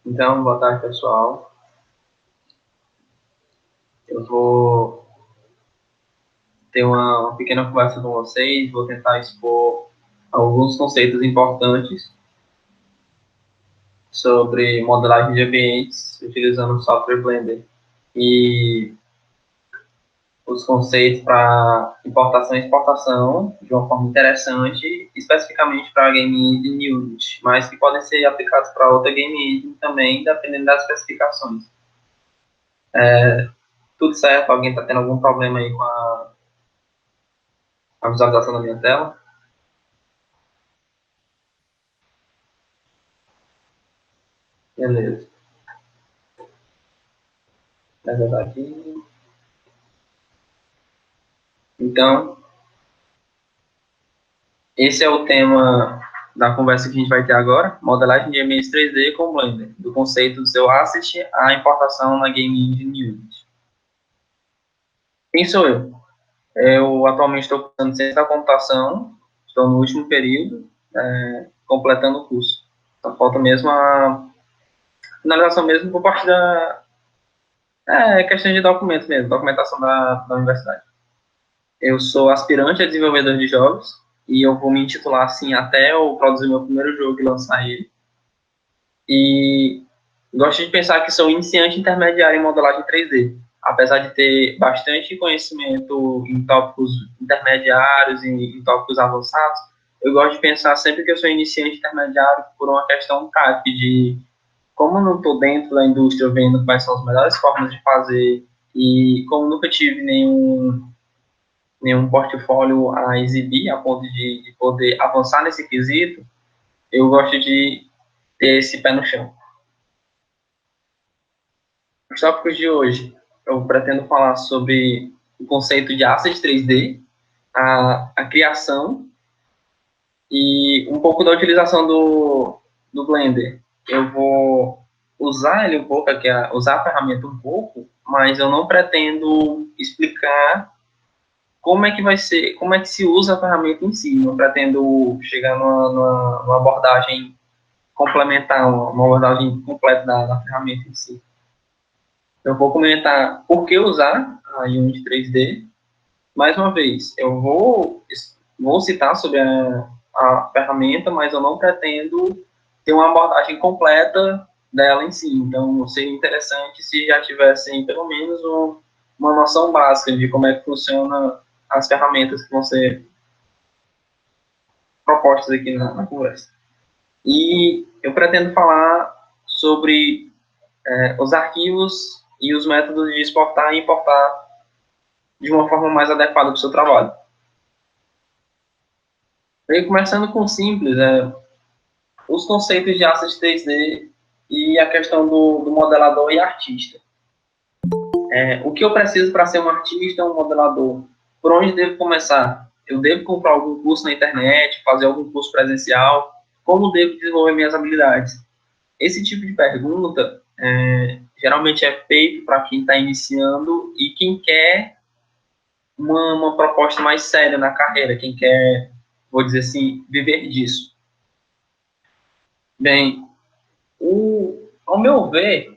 Então, boa tarde, pessoal. Eu vou ter uma pequena conversa com vocês, vou tentar expor alguns conceitos importantes sobre modelagem de ambientes utilizando o software Blender e os conceitos para importação e exportação de uma forma interessante, especificamente para Game Engine e Unity, mas que podem ser aplicados para outra Game Engine também, dependendo das especificações. Tudo certo? Alguém está tendo algum problema aí com a visualização da minha tela? Beleza. Na verdade, então, esse é o tema da conversa que a gente vai ter agora, modelagem de ambientes 3D com Blender, do conceito do seu asset à importação na Game Engine Unity. Quem sou eu? Eu atualmente estou cursando ciência da computação, estou no último período, completando o curso. Só falta mesmo a finalização mesmo por parte da questão de documentos mesmo, documentação da universidade. Eu sou aspirante a desenvolvedor de jogos e eu vou me intitular assim até eu produzir meu primeiro jogo e lançar ele. E gosto de pensar que sou iniciante intermediário em modelagem 3D. Apesar de ter bastante conhecimento em tópicos intermediários e em tópicos avançados, eu gosto de pensar sempre que eu sou iniciante intermediário por uma questão prática de como eu não estou dentro da indústria vendo quais são as melhores formas de fazer e como nunca tive nenhum portfólio a exibir a ponto de poder avançar nesse quesito, eu gosto de ter esse pé no chão. Os tópicos de hoje, eu pretendo falar sobre o conceito de asset 3D, a criação e um pouco da utilização do Blender. Eu vou usar ele um pouco, usar a ferramenta um pouco, mas eu não pretendo explicar como é que vai ser, como é que se usa a ferramenta em si. Não pretendo chegar numa abordagem complementar, uma abordagem completa da ferramenta em si. Eu vou comentar por que usar a Unity 3D. Mais uma vez, eu vou citar sobre a ferramenta, mas eu não pretendo ter uma abordagem completa dela em si. Então, seria interessante se já tivessem pelo menos uma noção básica de como é que funciona as ferramentas que vão ser propostas aqui na conversa. E eu pretendo falar sobre os arquivos e os métodos de exportar e importar de uma forma mais adequada para o seu trabalho. E começando com simples, os conceitos de assets 3D e a questão do modelador e artista. O que eu preciso para ser um artista, um modelador? Por onde devo começar? Eu devo comprar algum curso na internet, fazer algum curso presencial? Como devo desenvolver minhas habilidades? Esse tipo de pergunta geralmente é feito para quem está iniciando e quem quer uma proposta mais séria na carreira, quem quer, vou dizer assim, viver disso. Bem, ao meu ver,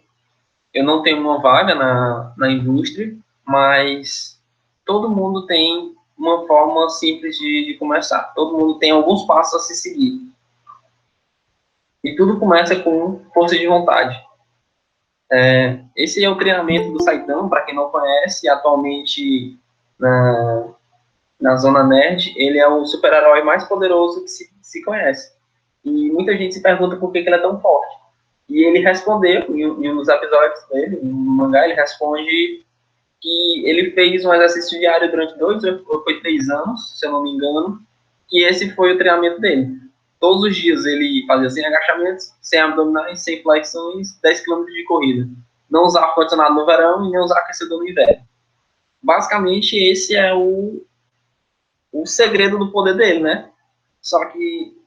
eu não tenho uma vaga na indústria, mas todo mundo tem uma forma simples de começar. Todo mundo tem alguns passos a se seguir. E tudo começa com força de vontade. Esse é o treinamento do Saitama, para quem não conhece, atualmente na Zona Nerd, ele é o super-herói mais poderoso que se conhece. E muita gente se pergunta por que ele é tão forte. E ele respondeu, em um dos episódios dele, no mangá, ele responde que ele fez um exercício diário durante 2 ou 3 anos, se eu não me engano, que esse foi o treinamento dele. Todos os dias ele fazia 100 agachamentos, 100 abdominais, 100 flexões, 10 km de corrida. Não usar ar-condicionado no verão e nem usar aquecedor no inverno. Basicamente, esse é o segredo do poder dele, né? Só que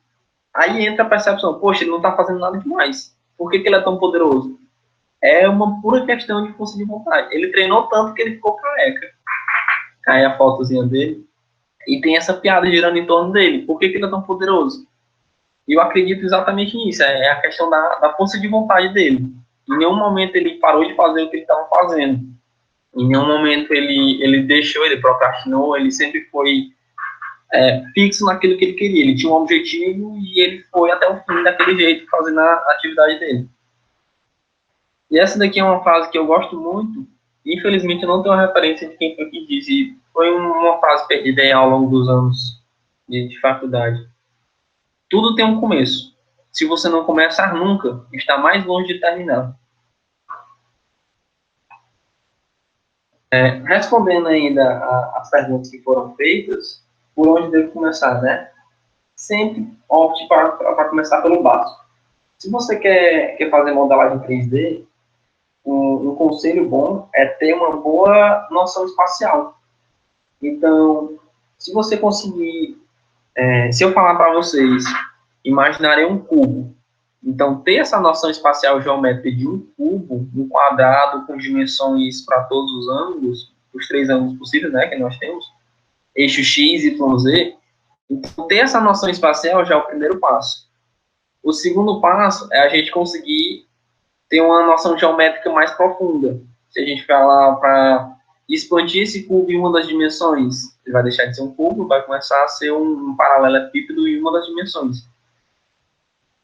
aí entra a percepção, poxa, ele não tá fazendo nada demais. Por que ele é tão poderoso? É uma pura questão de força de vontade. Ele treinou tanto que ele ficou careca. Aí a fotozinha dele. E tem essa piada girando em torno dele. Por que ele é tão poderoso? E eu acredito exatamente nisso, é a questão da força de vontade dele. Em nenhum momento ele parou de fazer o que ele estava fazendo. Em nenhum momento ele deixou, ele procrastinou, ele sempre foi fixo naquilo que ele queria. Ele tinha um objetivo e ele foi até o fim daquele jeito, fazendo a atividade dele. E essa daqui é uma frase que eu gosto muito. Infelizmente eu não tenho uma referência de quem foi que disse. Foi uma frase perdida aí ao longo dos anos de faculdade. Tudo tem um começo. Se você não começar nunca, está mais longe de terminar. Respondendo ainda as perguntas que foram feitas, por onde devo começar, né? Sempre opte para começar pelo básico. Se você quer fazer modelagem 3D, um conselho bom é ter uma boa noção espacial. Então, se você conseguir, se eu falar para vocês, imaginarem um cubo. Então, ter essa noção espacial geométrica de um cubo, um quadrado com dimensões para todos os ângulos, os 3 ângulos possíveis, né, que nós temos, eixo X, Y, Z. Então, ter essa noção espacial já é o primeiro passo. O segundo passo é a gente conseguir ter uma noção geométrica mais profunda. Se a gente falar para expandir esse cubo em uma das dimensões, ele vai deixar de ser um cubo, vai começar a ser um paralelepípedo em uma das dimensões.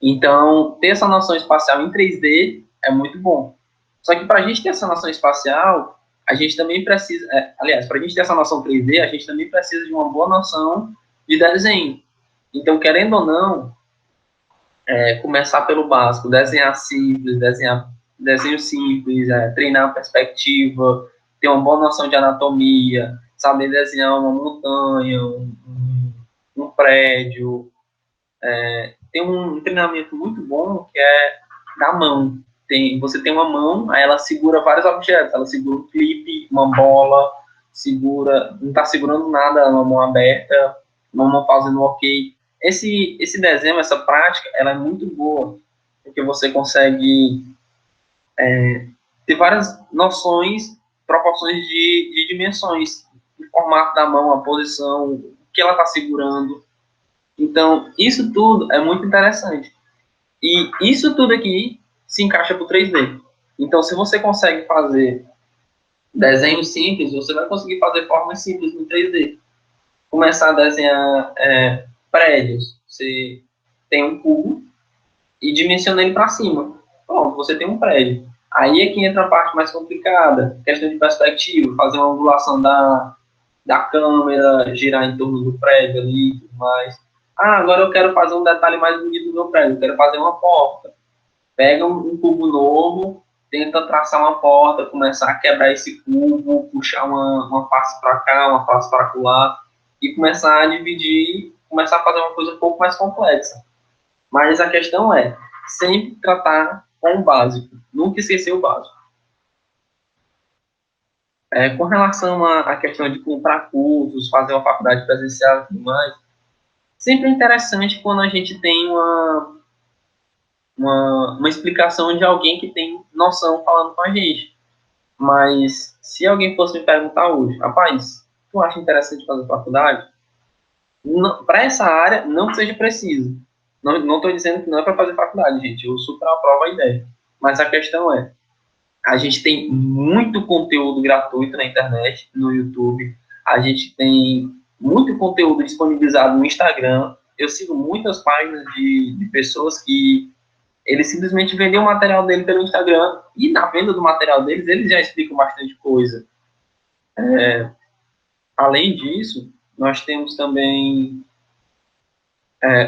Então, ter essa noção espacial em 3D é muito bom. Só que para a gente ter essa noção espacial, a gente também precisa... aliás, para a gente ter essa noção 3D, a gente também precisa de uma boa noção de desenho. Então, querendo ou não, começar pelo básico, desenhar simples, desenho simples, treinar a perspectiva, ter uma boa noção de anatomia, saber desenhar uma montanha, um prédio. Tem um treinamento muito bom que é da mão. Você tem uma mão, aí ela segura vários objetos, ela segura um clipe, uma bola, não está segurando nada, uma mão aberta, uma mão fazendo ok. Esse desenho, essa prática, ela é muito boa, porque você consegue ter várias noções, proporções de dimensões, o formato da mão, a posição, o que ela está segurando. Então, isso tudo é muito interessante. E isso tudo aqui se encaixa para o 3D. Então, se você consegue fazer desenhos simples, você vai conseguir fazer formas simples no 3D. Começar a desenhar prédios. Você tem um cubo e dimensiona ele para cima. Pronto, você tem um prédio. Aí é que entra a parte mais complicada, questão de perspectiva, fazer uma angulação da câmera, girar em torno do prédio ali e tudo mais. Agora eu quero fazer um detalhe mais bonito do meu prédio, eu quero fazer uma porta. Pega um cubo novo, tenta traçar uma porta, começar a quebrar esse cubo, puxar uma face para cá, uma face para lá, e começar a dividir, começar a fazer uma coisa um pouco mais complexa. Mas a questão é sempre tratar com o básico, nunca esquecer o básico. Com relação à questão de comprar cursos, fazer uma faculdade presencial e tudo mais, sempre é interessante quando a gente tem uma explicação de alguém que tem noção falando com a gente. Mas se alguém fosse me perguntar hoje, rapaz, tu acha interessante fazer faculdade? Para essa área, não que seja preciso. Não estou dizendo que não é para fazer faculdade, gente. Eu super aprovo a ideia. Mas a questão é, a gente tem muito conteúdo gratuito na internet, no YouTube. A gente tem muito conteúdo disponibilizado no Instagram. Eu sigo muitas páginas de pessoas que eles simplesmente vendem o material dele pelo Instagram. E na venda do material deles, eles já explicam bastante coisa. Além disso, nós temos também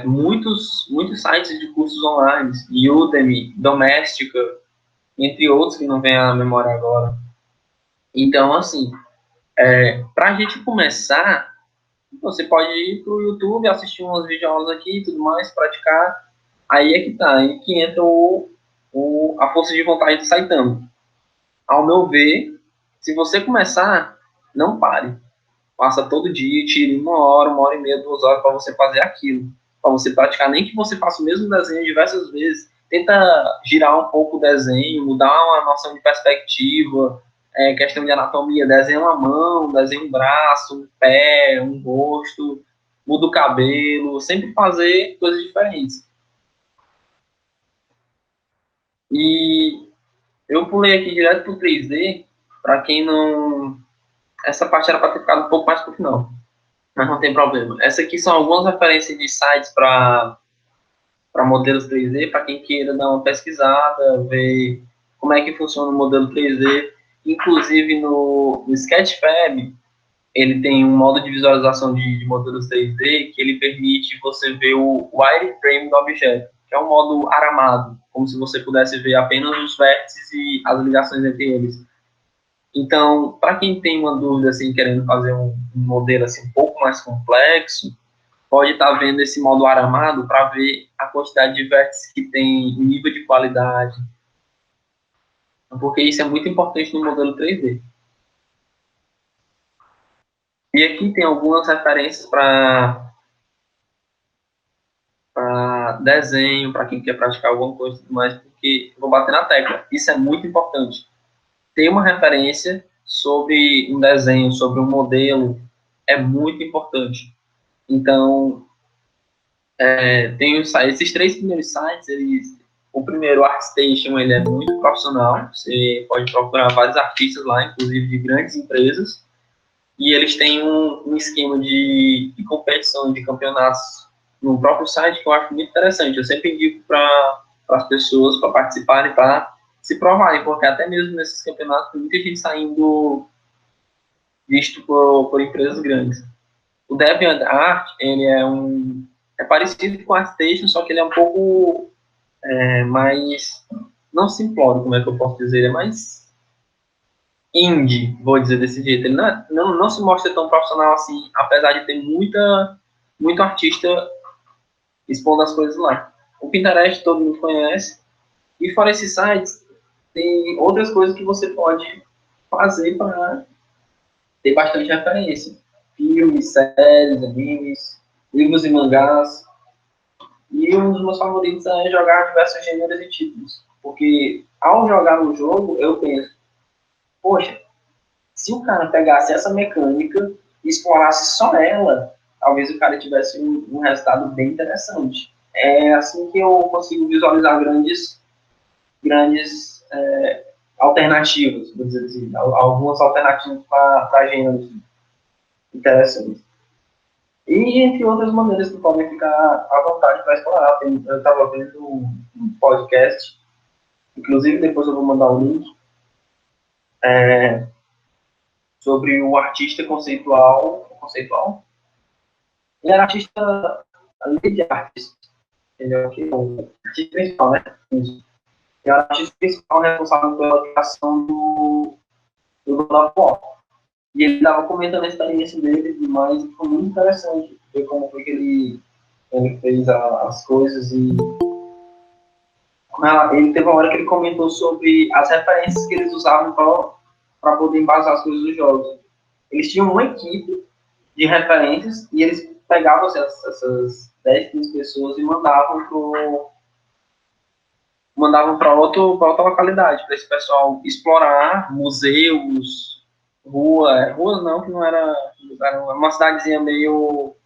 muitos sites de cursos online, Udemy, Doméstica, entre outros que não vem à memória agora. Então, assim, para a gente começar, você pode ir para o YouTube, assistir umas videoaulas aqui e tudo mais, praticar. Aí é que tá, aí que entra a força de vontade do Saitama. Ao meu ver, se você começar, não pare. Faça todo dia, tire 1 hora e meia, 2 horas para você fazer aquilo. Para você praticar, nem que você faça o mesmo desenho diversas vezes. Tenta girar um pouco o desenho, mudar uma noção de perspectiva, questão de anatomia. Desenha uma mão, desenha um braço, um pé, um rosto, muda o cabelo. Sempre fazer coisas diferentes. E eu pulei aqui direto para o 3D, para quem não... Essa parte era para ter ficado um pouco mais para o final, mas não tem problema. Essa aqui são algumas referências de sites para modelos 3D, para quem queira dar uma pesquisada, ver como é que funciona o modelo 3D. Inclusive no Sketchfab, ele tem um modo de visualização de modelos 3D que ele permite você ver o wireframe do objeto, que é um modo aramado, como se você pudesse ver apenas os vértices e as ligações entre eles. Então, para quem tem uma dúvida, assim, querendo fazer um modelo assim, um pouco mais complexo, pode estar vendo esse modo aramado para ver a quantidade de vértices que tem, o nível de qualidade, porque isso é muito importante no modelo 3D. E aqui tem algumas referências para desenho, para quem quer praticar alguma coisa e tudo mais, porque eu vou bater na tecla. Isso é muito importante. Ter uma referência sobre um desenho, sobre um modelo, é muito importante. Então, tem esses três primeiros sites, o primeiro, o ArtStation, ele é muito profissional. Você pode procurar vários artistas lá, inclusive de grandes empresas. E eles têm um esquema de competição, de campeonatos no próprio site que eu acho muito interessante. Eu sempre indico para as pessoas para participarem, para se provarem, porque até mesmo nesses campeonatos tem muita gente saindo visto por empresas grandes. O DeviantArt, ele é parecido com o ArtStation, só que ele é um pouco mais, não simplório, como é que eu posso dizer, ele é mais indie, vou dizer desse jeito. Ele não se mostra tão profissional assim, apesar de ter muito artista expondo as coisas lá. O Pinterest todo mundo conhece, e fora esses sites, tem outras coisas que você pode fazer para ter bastante referência. Filmes, séries, animes, livros e mangás. E um dos meus favoritos é jogar diversos gêneros e títulos. Porque ao jogar um jogo, eu penso, poxa, se o cara pegasse essa mecânica e explorasse só ela, talvez o cara tivesse um resultado bem interessante. É assim que eu consigo visualizar grandes alternativas, vou dizer assim, algumas alternativas para gêneros interessantes. E entre outras maneiras que podem ficar à vontade para explorar. Eu estava vendo um podcast, inclusive depois eu vou mandar o link, sobre o artista conceitual. Ele era artista, lead artist, ele é o artista principal, né? Ele era o artista principal responsável pela criação do God of War. E ele estava comentando a experiência dele e demais, e foi muito interessante ver como foi que ele fez as coisas. E ele teve uma hora que ele comentou sobre as referências que eles usavam para poder embasar as coisas dos jogos. Eles tinham uma equipe de referências e eles pegavam essas 10, 15 pessoas e mandavam para outra localidade, para esse pessoal explorar museus, ruas não, que não era uma cidadezinha meio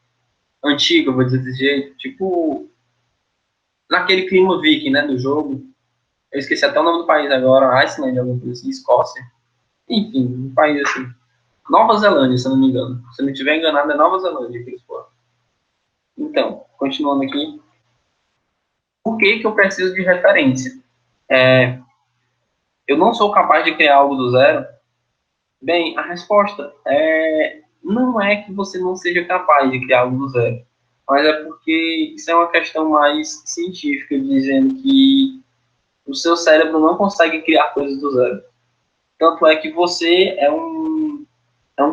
antiga, vou dizer desse jeito, tipo naquele clima viking, né, do jogo. Eu esqueci até o nome do país agora, Iceland, alguma coisa assim, Escócia. Enfim, um país assim. Nova Zelândia, se eu não me engano. Se eu não estiver enganado, é Nova Zelândia que eles foram. Então, continuando aqui. Por que eu preciso de referência? Eu não sou capaz de criar algo do zero? Bem, a resposta não é que você não seja capaz de criar algo do zero, mas é porque isso é uma questão mais científica, dizendo que o seu cérebro não consegue criar coisas do zero. Tanto é que você é um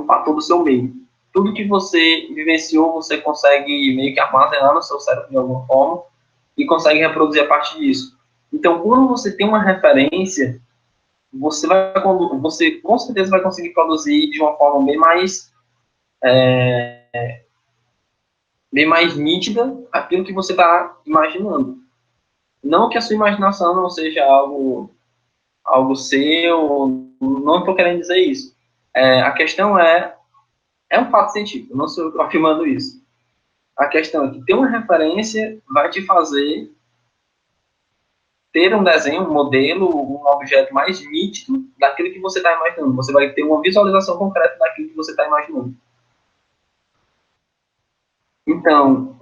fator do seu meio. Tudo que você vivenciou, você consegue meio que armazenar no seu cérebro de alguma forma e consegue reproduzir a partir disso. Então, quando você tem uma referência, você com certeza vai conseguir produzir de uma forma bem mais nítida aquilo que você está imaginando. Não que a sua imaginação não seja algo seu, não estou querendo dizer isso. A questão é um fato científico, não sou eu afirmando isso. A questão é que ter uma referência vai te fazer ter um desenho, um modelo, um objeto mais nítido daquilo que você está imaginando. Você vai ter uma visualização concreta daquilo que você está imaginando. Então,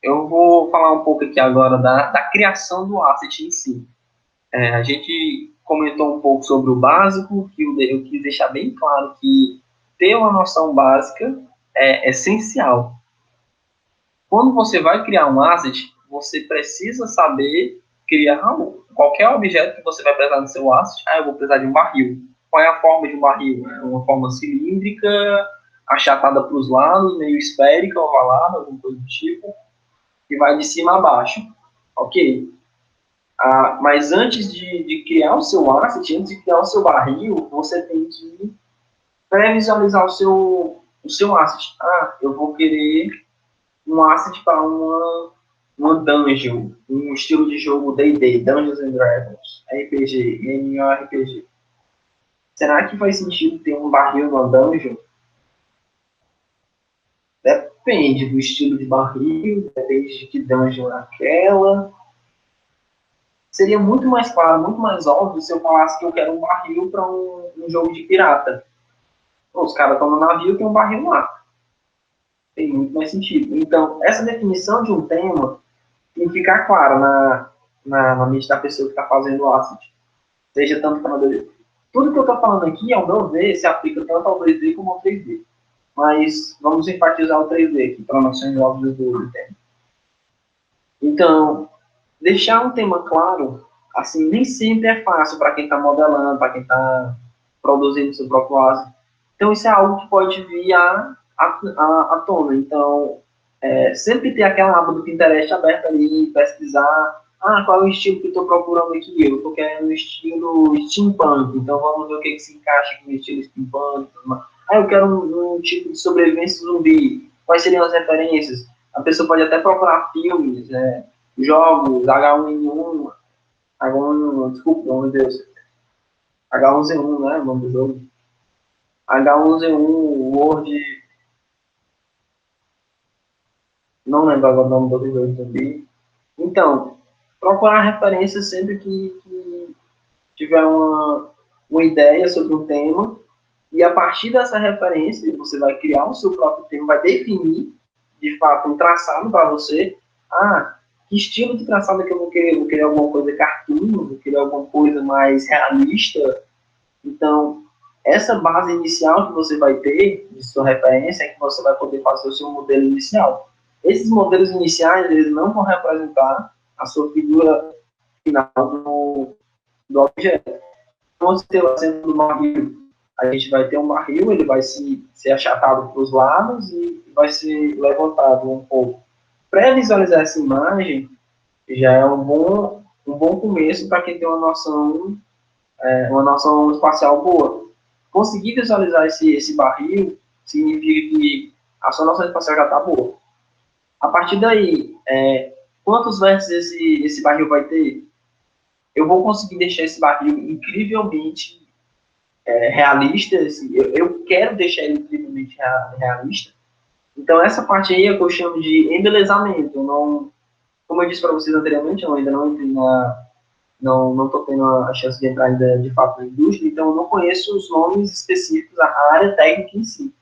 eu vou falar um pouco aqui agora da criação do asset em si. A gente comentou um pouco sobre o básico, que eu quis deixar bem claro que ter uma noção básica é essencial. Quando você vai criar um asset, você precisa saber criar qualquer objeto que você vai precisar no seu asset. Eu vou precisar de um barril. Qual é a forma de um barril? É uma forma cilíndrica, achatada para os lados, meio esférica, ovalada, alguma coisa do tipo, que vai de cima a baixo. Ok? Mas antes de criar o seu asset, antes de criar o seu barril, você tem que pré-visualizar o seu asset. Eu vou querer um asset para uma dungeon, um estilo de jogo D&D, Dungeons and Dragons, RPG, MMORPG. Será que faz sentido ter um barril numa dungeon? Depende do estilo de barril, depende de que dungeon é aquela. Seria muito mais claro, muito mais óbvio se eu falasse que eu quero um barril para um jogo de pirata. Os caras estão no navio, tem um barril lá. Tem muito mais sentido. Então, essa definição de um tema tem que ficar clara na mente da pessoa que está fazendo o asset. Seja tanto para 2D. Tudo que eu estou falando aqui, ao meu ver, se aplica tanto ao 2D como ao 3D. Mas vamos enfatizar o 3D aqui, para noções óbvias do tema. Então, deixar um tema claro, assim, nem sempre é fácil para quem está modelando, para quem está produzindo seu próprio asset. Então, isso é algo que pode vir à tona. Então, sempre ter aquela aba do Pinterest aberta ali, pesquisar, qual é o estilo que eu estou procurando aqui? Eu estou querendo o estilo steampunk, então vamos ver o que se encaixa aqui no estilo steampunk. Eu quero um tipo de sobrevivência zumbi. Quais seriam as referências? A pessoa pode até procurar filmes, jogos, H1N1, desculpa, meu Deus, H1Z1, né, o nome do jogo. H1Z1, Word, não lembro agora o nome do jogo também. Então, procurar referências sempre que tiver uma ideia sobre um tema, e a partir dessa referência, você vai criar o seu próprio tema, vai definir, de fato, um traçado para você. Que estilo de traçado que eu vou querer? Vou querer alguma coisa cartoon, vou querer alguma coisa mais realista. Então, essa base inicial que você vai ter, de sua referência, é que você vai poder fazer o seu modelo inicial. Esses modelos iniciais, eles não vão representar a sua figura final do objeto. Então, se tem o centro do barril, a gente vai ter um barril, ele vai ser achatado para os lados e vai ser levantado um pouco. Pré-visualizar essa imagem já é um bom começo para quem tem uma noção espacial boa. Conseguir visualizar esse barril significa que a sua noção espacial já está boa. A partir daí, quantos vértices esse barril vai ter? Eu vou conseguir deixar esse barril incrivelmente realista. Eu quero deixar ele incrivelmente realista. Então, essa parte aí é o que eu chamo de embelezamento. Não, como eu disse para vocês anteriormente, eu ainda não entrei não estou tendo a chance de entrar ainda de fato na indústria, então eu não conheço os nomes específicos da área técnica em si.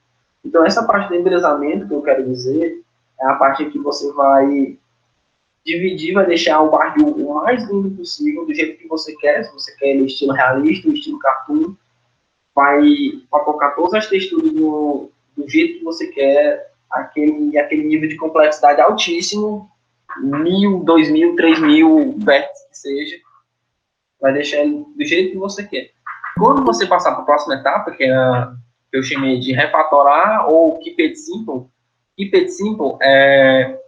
Então, essa parte do embelezamento que eu quero dizer é a parte que você vai dividir, vai deixar o barril o mais lindo possível, do jeito que você quer. Se você quer ele estilo realista, estilo cartoon, vai colocar todas as texturas do jeito que você quer, aquele nível de complexidade altíssimo, 1.000, 2.000, 3.000 vértices que seja, vai deixar ele do jeito que você quer. Quando você passar para a próxima etapa, que eu chamei de refatorar ou keep it simple é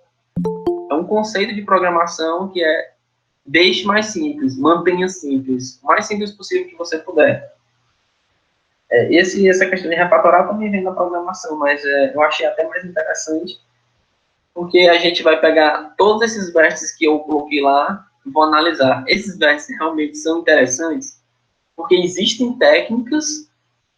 um conceito de programação que deixe mais simples, mantenha simples, o mais simples possível que você puder. Essa questão de refatorar também vem na programação, mas eu achei até mais interessante, porque a gente vai pegar todos esses vértices que eu coloquei lá e vou analisar. Esses vértices realmente são interessantes, porque existem técnicas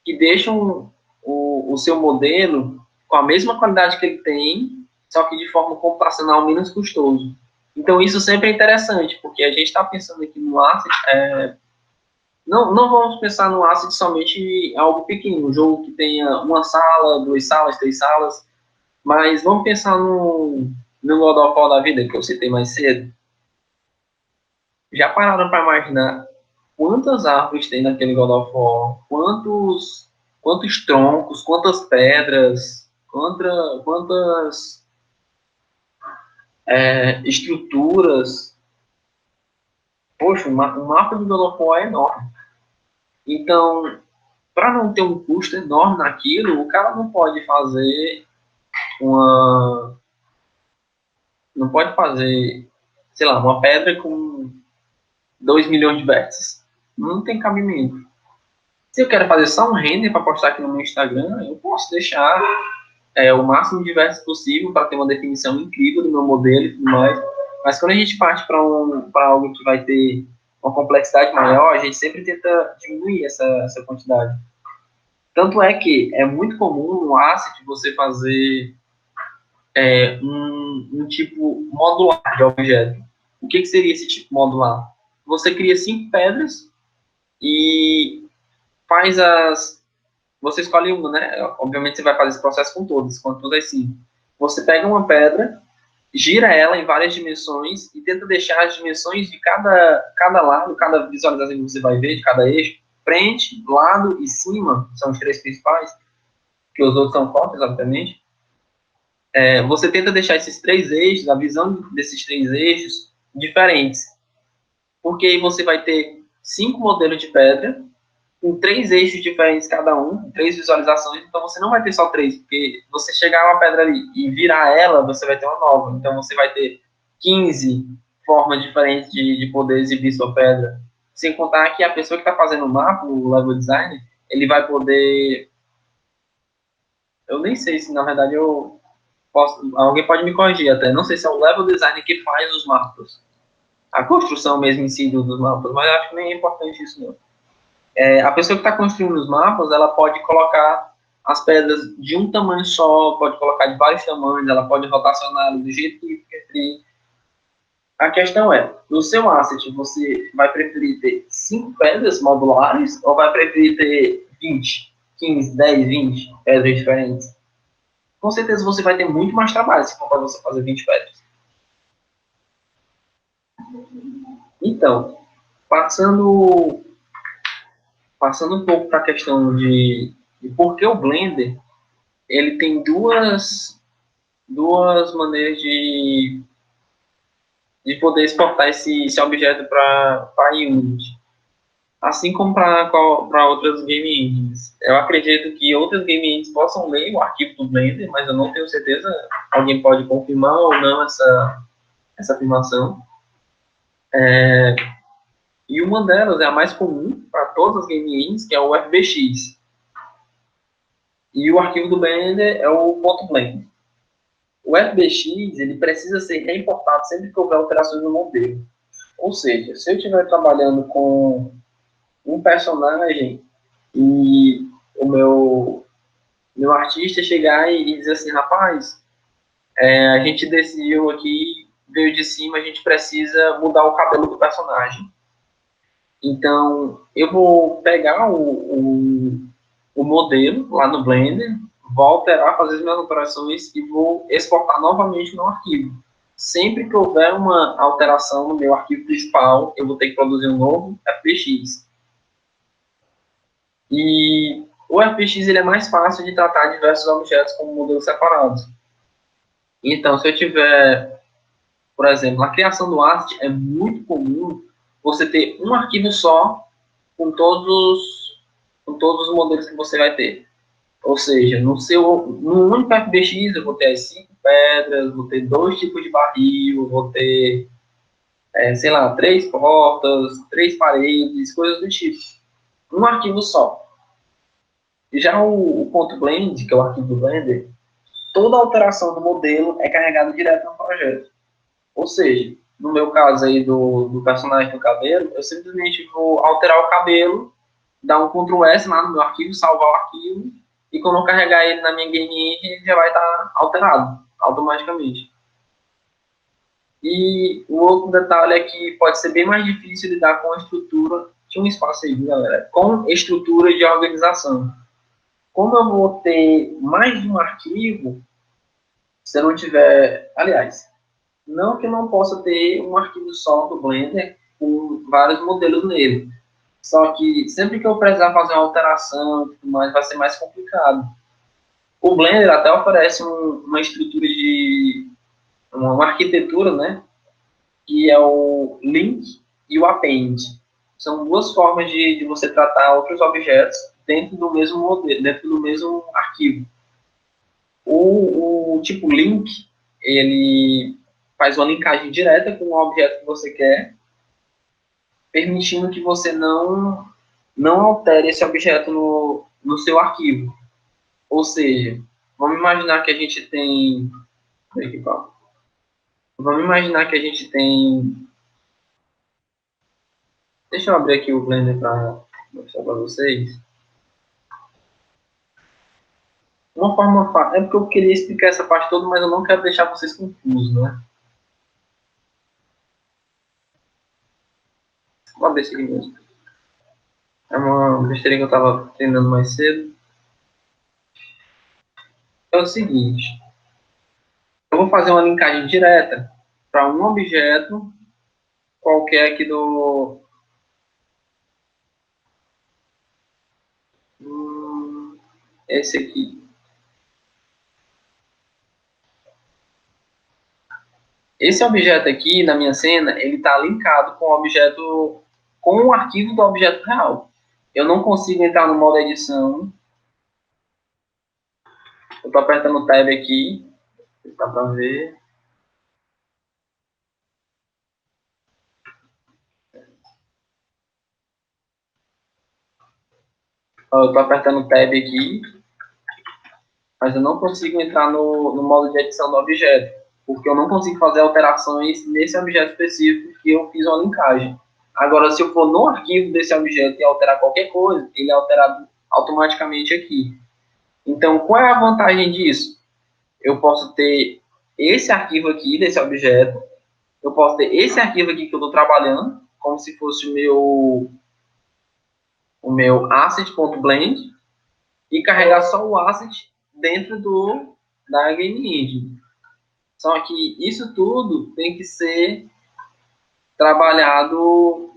que deixam o seu modelo com a mesma qualidade que ele tem, só que de forma computacional menos custoso. Então, isso sempre é interessante, porque a gente está pensando aqui no asset, não vamos pensar no asset somente em algo pequeno, um jogo que tenha uma sala, duas salas, três salas, mas vamos pensar no God of War da vida, que eu citei mais cedo. Já pararam para imaginar quantas árvores tem naquele God of War? Quantos troncos, quantas pedras, quantas estruturas? Poxa, o mapa do God of War é enorme. Então, para não ter um custo enorme naquilo, o cara não pode fazer uma. Não pode fazer, sei lá, uma pedra com 2 milhões de vértices. Não tem cabimento. Se eu quero fazer só um render para postar aqui no meu Instagram, eu posso deixar o máximo de vértices possível para ter uma definição incrível do meu modelo e tudo mais. Mas quando a gente parte para algo que vai ter uma complexidade maior, a gente sempre tenta diminuir essa quantidade. Tanto é que é muito comum no asset você fazer um tipo modular de objeto. O que seria esse tipo modular? Você cria 5 pedras e faz você escolhe uma, né? Obviamente você vai fazer esse processo com todas as 5. Você pega uma pedra, gira ela em várias dimensões e tenta deixar as dimensões de cada lado, cada visualização que você vai ver, de cada eixo, frente, lado e cima, são os 3 principais, que os outros são cópias, obviamente. Você tenta deixar esses 3 eixos, a visão desses 3 eixos, diferentes. Porque aí você vai ter 5 modelos de pedra, com 3 eixos diferentes cada um, 3 visualizações, então você não vai ter só 3, porque você chegar uma pedra ali e virar ela, você vai ter uma nova. Então você vai ter 15 formas diferentes de poder exibir sua pedra. Sem contar que a pessoa que está fazendo o mapa, o level design, ele vai poder... Eu nem sei se, na verdade, alguém pode me corrigir até. Não sei se é o level design que faz os mapas. A construção mesmo em si dos mapas, mas acho que nem é importante isso não. A pessoa que está construindo os mapas, ela pode colocar as pedras de um tamanho só, pode colocar de vários tamanhos, ela pode rotacionar do jeito que preferir. A questão é, no seu asset, você vai preferir ter 5 pedras modulares ou vai preferir ter 20, 15, 10, 20 pedras diferentes? Com certeza você vai ter muito mais trabalho se for para você fazer 20 pedras. Então, passando um pouco para a questão de por que o Blender, ele tem duas maneiras de poder exportar esse objeto para Unity. Assim como para outras game engines. Eu acredito que outras game engines possam ler o arquivo do Blender, mas eu não tenho certeza. Alguém pode confirmar ou não essa afirmação. E uma delas é a mais comum para todas as game engines, que é o FBX. E o arquivo do Blender é o .blend. O FBX ele precisa ser reimportado sempre que houver alterações no modelo. Ou seja, se eu estiver trabalhando com um personagem e o meu artista chegar e dizer assim, rapaz, a gente decidiu aqui, veio de cima, a gente precisa mudar o cabelo do personagem. Então, eu vou pegar o modelo lá no Blender, vou alterar, fazer as minhas alterações e vou exportar novamente no arquivo. Sempre que houver uma alteração no meu arquivo principal, eu vou ter que produzir um novo FBX. E o FBX ele é mais fácil de tratar diversos objetos como modelos separados. Então, se eu tiver, por exemplo, na criação do asset, é muito comum você ter um arquivo só com todos os modelos que você vai ter. Ou seja, no único FBX eu vou ter as 5 pedras, vou ter 2 tipos de barril, vou ter, sei lá, 3 portas, 3 paredes, coisas do tipo. Um arquivo só. Já o .blend, que é o arquivo do Blender, toda alteração do modelo é carregada direto no projeto. Ou seja, no meu caso aí do personagem do cabelo, eu simplesmente vou alterar o cabelo, dar um Ctrl S lá no meu arquivo, salvar o arquivo, e quando eu carregar ele na minha game engine, ele já vai estar alterado automaticamente. E o outro detalhe é que pode ser bem mais difícil lidar com a estrutura, tinha um espaço aí, galera, com estrutura de organização. Como eu vou ter mais de um arquivo, se eu não tiver, aliás, não que eu não possa ter um arquivo só do Blender com vários modelos nele. Só que sempre que eu precisar fazer uma alteração e tudo mais, vai ser mais complicado. O Blender até oferece uma estrutura de uma arquitetura, né? Que é o link e o append. São duas formas de você tratar outros objetos dentro do mesmo modelo, dentro do mesmo arquivo. O tipo link, ele faz uma linkagem direta com o objeto que você quer, permitindo que você não altere esse objeto no seu arquivo. Ou seja, vamos imaginar que a gente tem... Vamos imaginar que a gente tem... Deixa eu abrir aqui o Blender para mostrar para vocês. Uma forma fácil... É porque eu queria explicar essa parte toda, mas eu não quero deixar vocês confusos, né? Vou abrir isso aqui mesmo. É uma besteira que eu estava treinando mais cedo. É o seguinte. Eu vou fazer uma linkagem direta para um objeto qualquer aqui do... esse aqui. Esse objeto aqui, na minha cena, ele está linkado com o objeto, com o arquivo do objeto real. Eu não consigo entrar no modo edição. Eu estou apertando o Tab aqui. Dá para ver. Eu estou apertando o Tab aqui. Mas eu não consigo entrar no modo de edição do objeto. Porque eu não consigo fazer alterações nesse objeto específico que eu fiz uma linkagem. Agora, se eu for no arquivo desse objeto e alterar qualquer coisa, ele é alterado automaticamente aqui. Então, qual é a vantagem disso? Eu posso ter esse arquivo aqui desse objeto, eu posso ter esse arquivo aqui que eu estou trabalhando, como se fosse o meu asset.blend, e carregar só o asset dentro da Game Engine. Só que isso tudo tem que ser trabalhado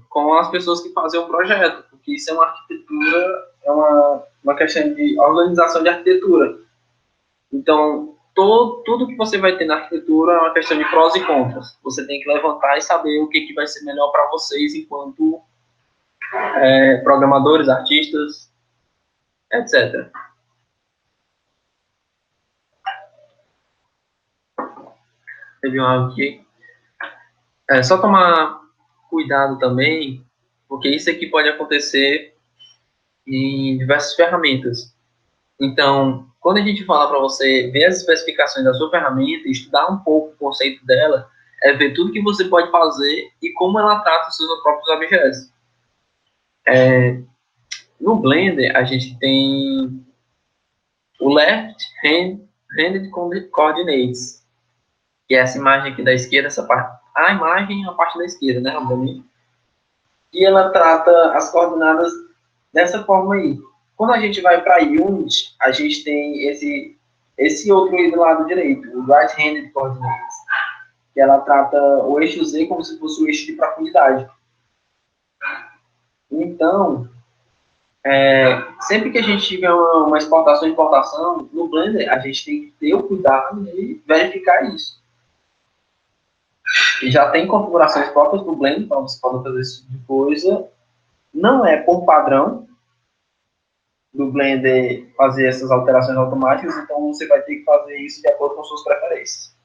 com as pessoas que fazem o projeto, porque isso é uma arquitetura, é uma questão de organização de arquitetura. Então, tudo que você vai ter na arquitetura é uma questão de prós e contras. Você tem que levantar e saber o que vai ser melhor para vocês enquanto programadores, artistas, etc. Teve algo aqui. É só tomar cuidado também, porque isso aqui pode acontecer em diversas ferramentas. Então, quando a gente fala para você ver as especificações da sua ferramenta, estudar um pouco o conceito dela, é ver tudo que você pode fazer e como ela trata os seus próprios objetos. No Blender, a gente tem o Left-Handed Coordinates, que é essa imagem aqui da esquerda, essa parte. A imagem é a parte da esquerda, né, obviamente. E ela trata as coordenadas dessa forma aí. Quando a gente vai para Unity, a gente tem esse outro aí do lado direito, o Right-Handed Coordinates, que ela trata o eixo Z como se fosse o eixo de profundidade. Então, sempre que a gente tiver uma exportação e importação, no Blender, a gente tem que ter o cuidado de verificar isso. E já tem configurações próprias do Blender, para você poder fazer esse tipo de coisa. Não é por padrão do Blender fazer essas alterações automáticas, então você vai ter que fazer isso de acordo com suas preferências.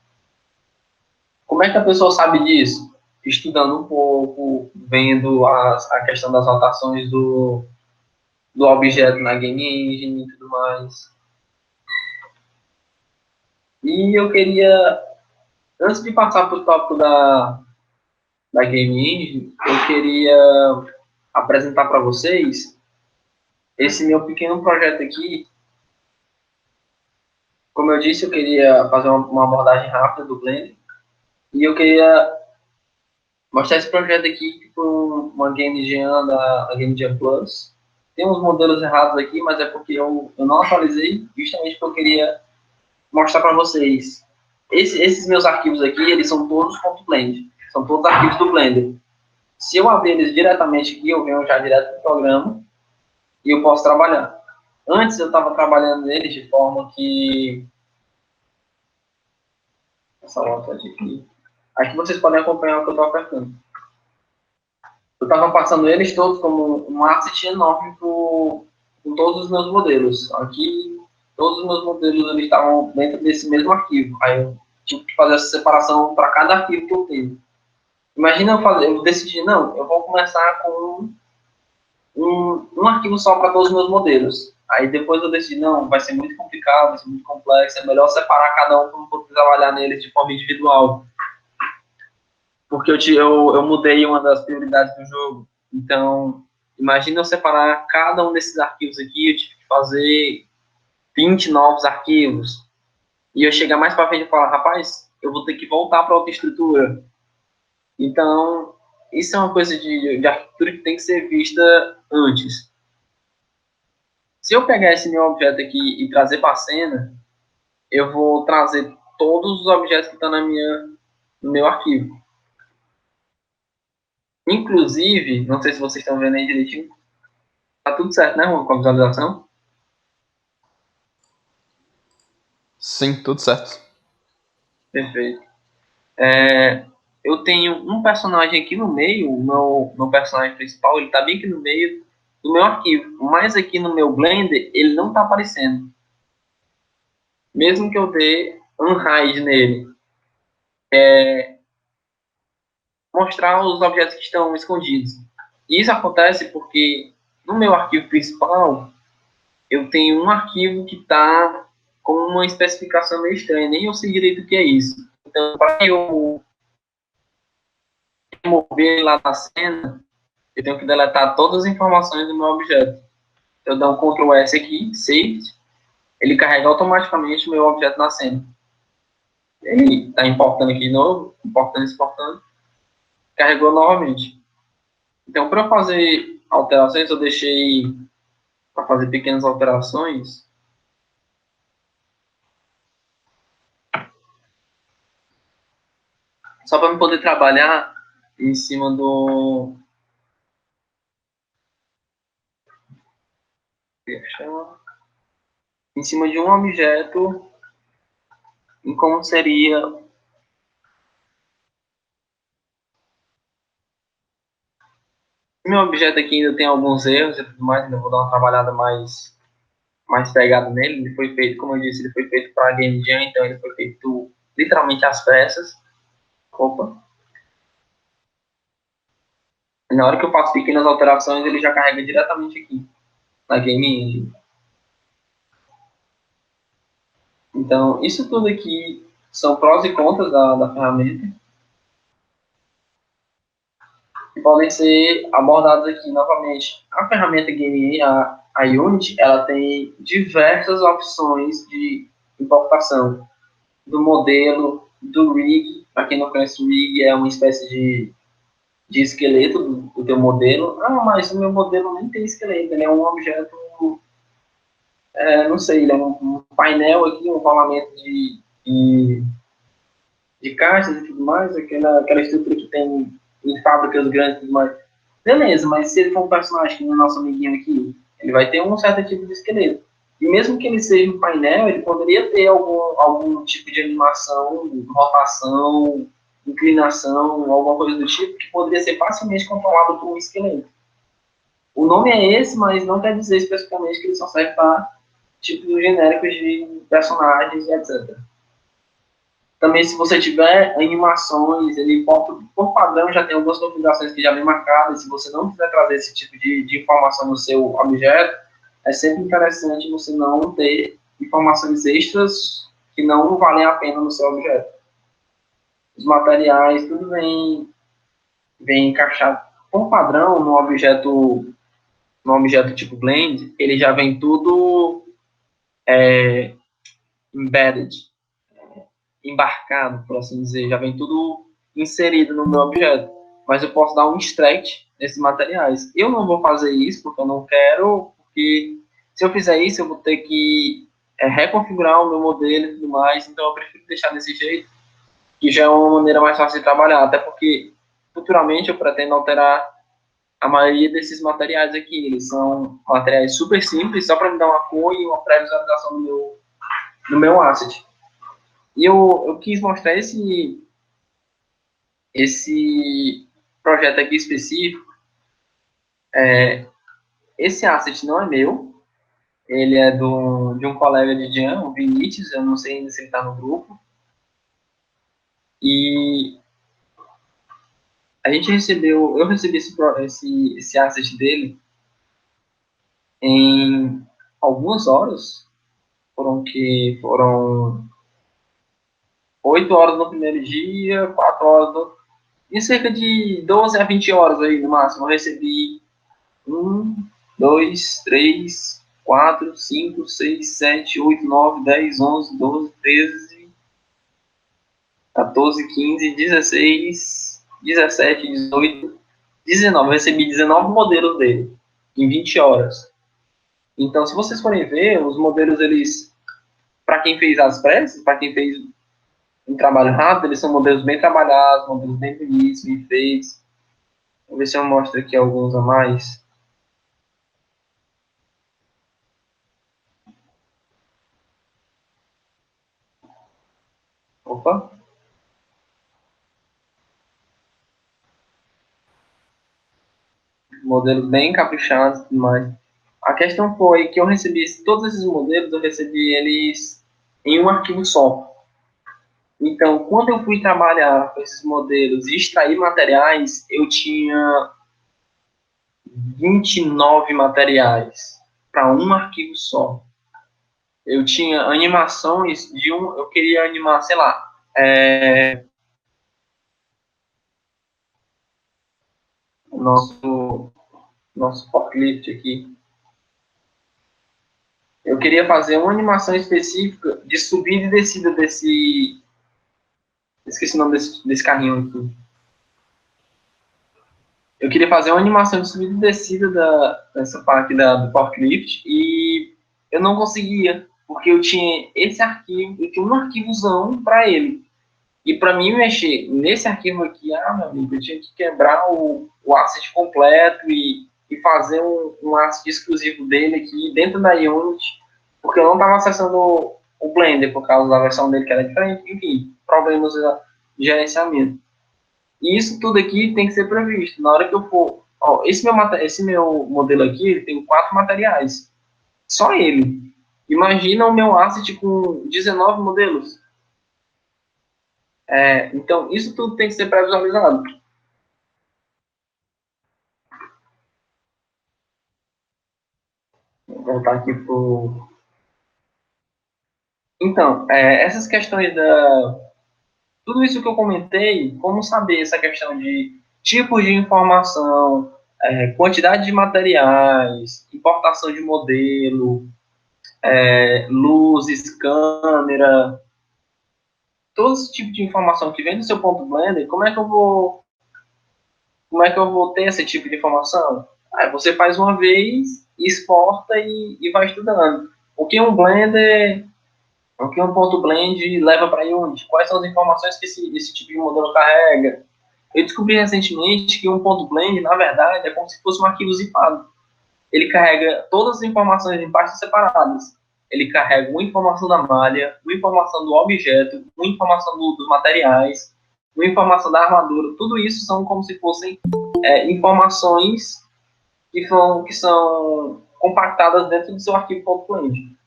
Como é que a pessoa sabe disso? Estudando um pouco, vendo a questão das rotações do objeto na Game Engine e tudo mais. E eu queria, antes de passar para o tópico da Game Engine, eu queria apresentar para vocês esse meu pequeno projeto aqui. Como eu disse, eu queria fazer uma abordagem rápida do Blender. E eu queria mostrar esse projeto aqui, tipo uma Game Jam da Game Jam Plus. Tem uns modelos errados aqui, mas é porque eu não atualizei, justamente porque eu queria mostrar para vocês. Esses meus arquivos aqui, eles são todos .blend. São todos arquivos do Blender. Se eu abrir eles diretamente aqui, eu venho já direto do programa e eu posso trabalhar. Antes eu estava trabalhando neles de forma que... Essa volta aqui. Aqui vocês podem acompanhar o que eu estou apertando. Eu estava passando eles todos como um asset enorme com todos os meus modelos. Aqui, todos os meus modelos eles estavam dentro desse mesmo arquivo. Aí eu tive que fazer essa separação para cada arquivo que eu tenho. Imagina eu decidi, não, eu vou começar com um arquivo só para todos os meus modelos. Aí depois eu decidi, não, vai ser muito complicado, vai ser muito complexo, é melhor separar cada um para poder trabalhar neles de forma individual. Porque eu mudei uma das prioridades do jogo. Então, imagina eu separar cada um desses arquivos aqui, eu tive que fazer 20 novos arquivos. E eu chegar mais para frente e falar, rapaz, eu vou ter que voltar para outra estrutura. Então, isso é uma coisa de arquitetura que tem que ser vista antes. Se eu pegar esse meu objeto aqui e trazer para a cena, eu vou trazer todos os objetos que estão no meu arquivo. Inclusive, não sei se vocês estão vendo aí direitinho, tá tudo certo, né, Juan, com a visualização? Sim, tudo certo. Perfeito. Eu tenho um personagem aqui no meio, o meu personagem principal, ele tá bem aqui no meio do meu arquivo, mas aqui no meu Blender, ele não tá aparecendo. Mesmo que eu dê unhide nele, mostrar os objetos que estão escondidos. E isso acontece porque no meu arquivo principal, eu tenho um arquivo que está com uma especificação meio estranha, nem eu sei direito o que é isso. Então, para eu mover lá na cena, eu tenho que deletar todas as informações do meu objeto. Eu dou um Ctrl S aqui, Save, ele carrega automaticamente o meu objeto na cena. Ele está importando aqui de novo, importando, carregou novamente. Então, para fazer alterações, eu deixei para fazer pequenas alterações. Só para eu poder trabalhar em cima do... Em cima de um objeto, em como seria... Meu objeto aqui ainda tem alguns erros e tudo mais, ainda vou dar uma trabalhada mais pegada nele. Ele foi feito, como eu disse, ele foi feito para Game Jam, então ele foi feito literalmente às pressas. Opa. E na hora que eu faço pequenas alterações, ele já carrega diretamente aqui, na Game Engine. Então, isso tudo aqui são prós e contras da ferramenta, que podem ser abordados aqui novamente. A ferramenta Game a Unity, ela tem diversas opções de importação do modelo, do rig. Para quem não conhece o rig, é uma espécie de esqueleto do teu modelo. Ah, mas o meu modelo nem tem esqueleto, ele é um objeto, não sei, ele é um painel aqui, um rolamento de caixas e tudo mais, aquela estrutura que tem em fábricas grandes e tudo mais. Beleza, mas se ele for um personagem que é o nosso amiguinho aqui, ele vai ter um certo tipo de esqueleto. E mesmo que ele seja um painel, ele poderia ter algum tipo de animação, rotação, inclinação, alguma coisa do tipo, que poderia ser facilmente controlado por um esqueleto. O nome é esse, mas não quer dizer especificamente que ele só serve para tipos genéricos de personagens e etc. Também, se você tiver animações, ele por padrão já tem algumas configurações que já vem marcadas. Se você não quiser trazer esse tipo de informação no seu objeto, é sempre interessante você não ter informações extras que não valem a pena no seu objeto. Os materiais, tudo vem encaixado por padrão no objeto tipo Blend, ele já vem tudo embedded, embarcado, por assim dizer, já vem tudo inserido no meu objeto. Mas eu posso dar um extract nesses materiais. Eu não vou fazer isso porque eu não quero, porque se eu fizer isso eu vou ter que reconfigurar o meu modelo e tudo mais, então eu prefiro deixar desse jeito, que já é uma maneira mais fácil de trabalhar, até porque futuramente eu pretendo alterar a maioria desses materiais aqui. Eles são materiais super simples, só para me dar uma cor e uma pré-visualização do meu asset. E eu quis mostrar esse projeto aqui específico. Esse asset não é meu, ele é de um colega de Jean, o Vinícius, eu não sei ainda se ele está no grupo. E eu recebi esse asset dele em algumas horas, foram 8 horas no primeiro dia, 4 horas em cerca de 12 a 20 horas aí no máximo. Eu recebi 1, 2, 3, 4, 5, 6, 7, 8, 9, 10, 11, 12, 13, 17, 18, 19. Eu recebi 19 modelos dele em 20 horas. Então, se vocês forem ver, os modelos, eles, para quem fez as pressas, para quem fez um trabalho rápido, eles são modelos bem trabalhados, modelos bem bonitos, bem feitos. Vou ver se eu mostro aqui alguns a mais. Opa. Modelos bem caprichados e tudo mais. A questão foi que eu recebi todos esses modelos, eu recebi eles em um arquivo só. Então, quando eu fui trabalhar com esses modelos e extrair materiais, eu tinha 29 materiais para um arquivo só. Eu tinha animações eu queria animar, sei lá, o nosso forklift aqui. Eu queria fazer uma animação específica de subida e descida esqueci o nome desse carrinho aqui. Eu queria fazer uma animação de subida e descida dessa parte do forklift e eu não conseguia, porque eu tinha esse arquivo, eu tinha um arquivozão para ele. E para mim mexer nesse arquivo aqui, meu amigo, eu tinha que quebrar o asset completo e fazer um asset exclusivo dele aqui dentro da Unity, porque eu não estava acessando o Blender por causa da versão dele que era diferente, enfim, problemas de gerenciamento. E isso tudo aqui tem que ser previsto. Na hora que eu for... Ó, esse meu modelo aqui, ele tem 4 materiais. Só ele. Imagina o meu asset com 19 modelos. Então, isso tudo tem que ser pré-visualizado. Vou voltar aqui pro... Então, essas questões tudo isso que eu comentei, como saber essa questão de tipos de informação, quantidade de materiais, importação de modelo, luzes, câmera, todo esse tipo de informação que vem do seu ponto Blender, como é que eu vou ter esse tipo de informação? Você faz uma vez, exporta e vai estudando. O que um Blender, o que um ponto blend leva para Unity? Quais são as informações que esse tipo de modelo carrega? Eu descobri recentemente que um ponto blend, na verdade, é como se fosse um arquivo zipado. Ele carrega todas as informações em pastas separadas. Ele carrega uma informação da malha, uma informação do objeto, uma informação dos materiais, uma informação da armadura. Tudo isso são como se fossem informações que são compactadas dentro do seu arquivo .blend.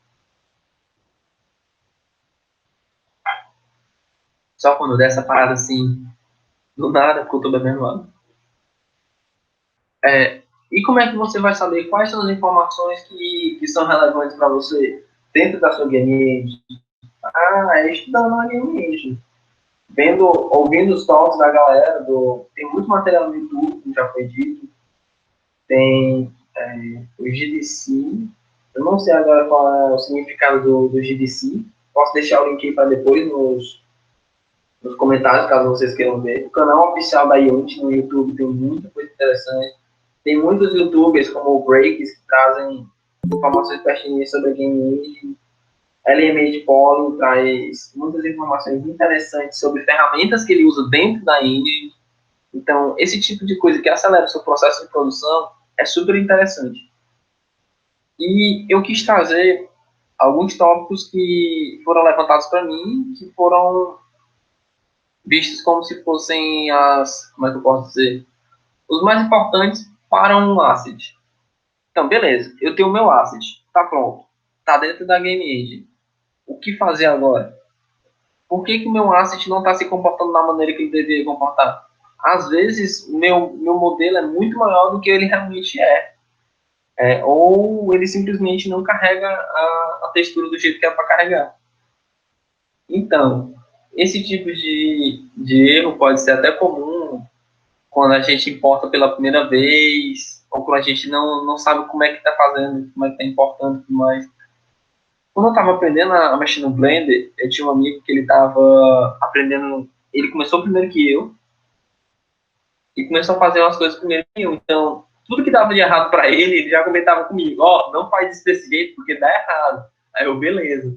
Só quando der essa parada assim, do nada, porque eu tô bebendo água. E como é que você vai saber quais são as informações que são relevantes para você dentro da sua game engine? Estudando na game engine. Ouvindo os talks da galera, tem muito material no YouTube, como já foi dito. Tem o GDC. Eu não sei agora qual é o significado do GDC, Posso deixar o link aí para depois nos comentários, caso vocês queiram ver. O canal oficial da Unity no YouTube tem muita coisa interessante. Tem muitos youtubers, como o Breaks, que trazem informações pertinentes sobre a Game Engine. LMH Poly traz muitas informações interessantes sobre ferramentas que ele usa dentro da engine. Então, esse tipo de coisa que acelera o seu processo de produção é super interessante. E eu quis trazer alguns tópicos que foram levantados para mim, que foram vistos como se fossem como é que eu posso dizer, os mais importantes para um asset. Então, beleza, eu tenho o meu asset, tá pronto, tá dentro da Game Engine. O que fazer agora? Por que o meu asset não está se comportando da maneira que ele deveria comportar? Às vezes, meu modelo é muito maior do que ele realmente é. Ou ele simplesmente não carrega a textura do jeito que é para carregar. Então, esse tipo de erro pode ser até comum quando a gente importa pela primeira vez, ou quando a gente não sabe como é que está fazendo, como é que está importando e tudo mais. Quando eu estava aprendendo a mexer no Blender, eu tinha um amigo que ele estava aprendendo, ele começou primeiro que eu, e começou a fazer umas coisas primeiro que eu. Então, tudo que dava de errado para ele, ele já comentava comigo, não faz isso desse jeito porque dá errado. Aí eu, beleza.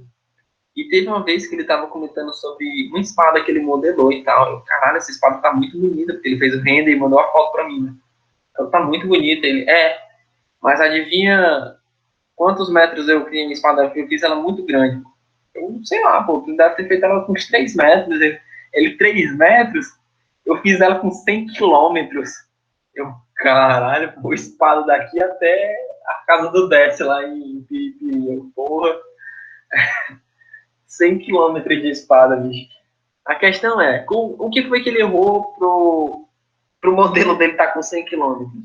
E teve uma vez que ele estava comentando sobre uma espada que ele modelou e tal. Eu, caralho, essa espada tá muito bonita, porque ele fez o render e mandou a foto para mim, né? Então tá muito bonita. Ele, mas adivinha quantos metros eu criei minha espada? Eu fiz ela muito grande. Eu sei lá, pô, tu deve ter feito ela com uns 3 metros. Ele 3 metros, eu fiz ela com 100 quilômetros. Eu, caralho, pô, espada daqui até a casa do Décio lá em Pipi, porra. 100 quilômetros de espada, bicho. A questão é, o que foi que ele errou pro modelo dele estar com 100 quilômetros?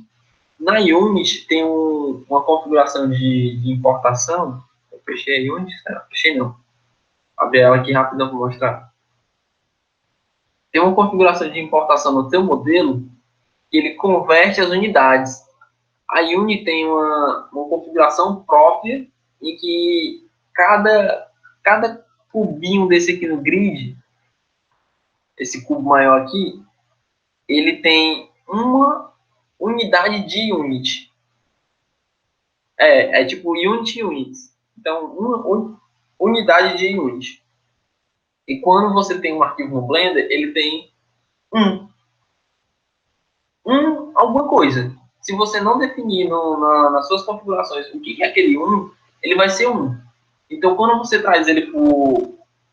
Na Unity tem uma configuração de importação. Eu fechei a Unity? Não, fechei não. Abri ela aqui rapidão para mostrar. Tem uma configuração de importação no teu modelo que ele converte as unidades. A Unity tem uma configuração própria em que cada cubinho desse aqui no grid, esse cubo maior aqui, ele tem uma unidade de unit. É tipo unit units. Então, uma unidade de unit. E quando você tem um arquivo no Blender, ele tem alguma coisa. Se você não definir nas suas configurações o que é aquele 1, ele vai ser 1. Então, quando você traz ele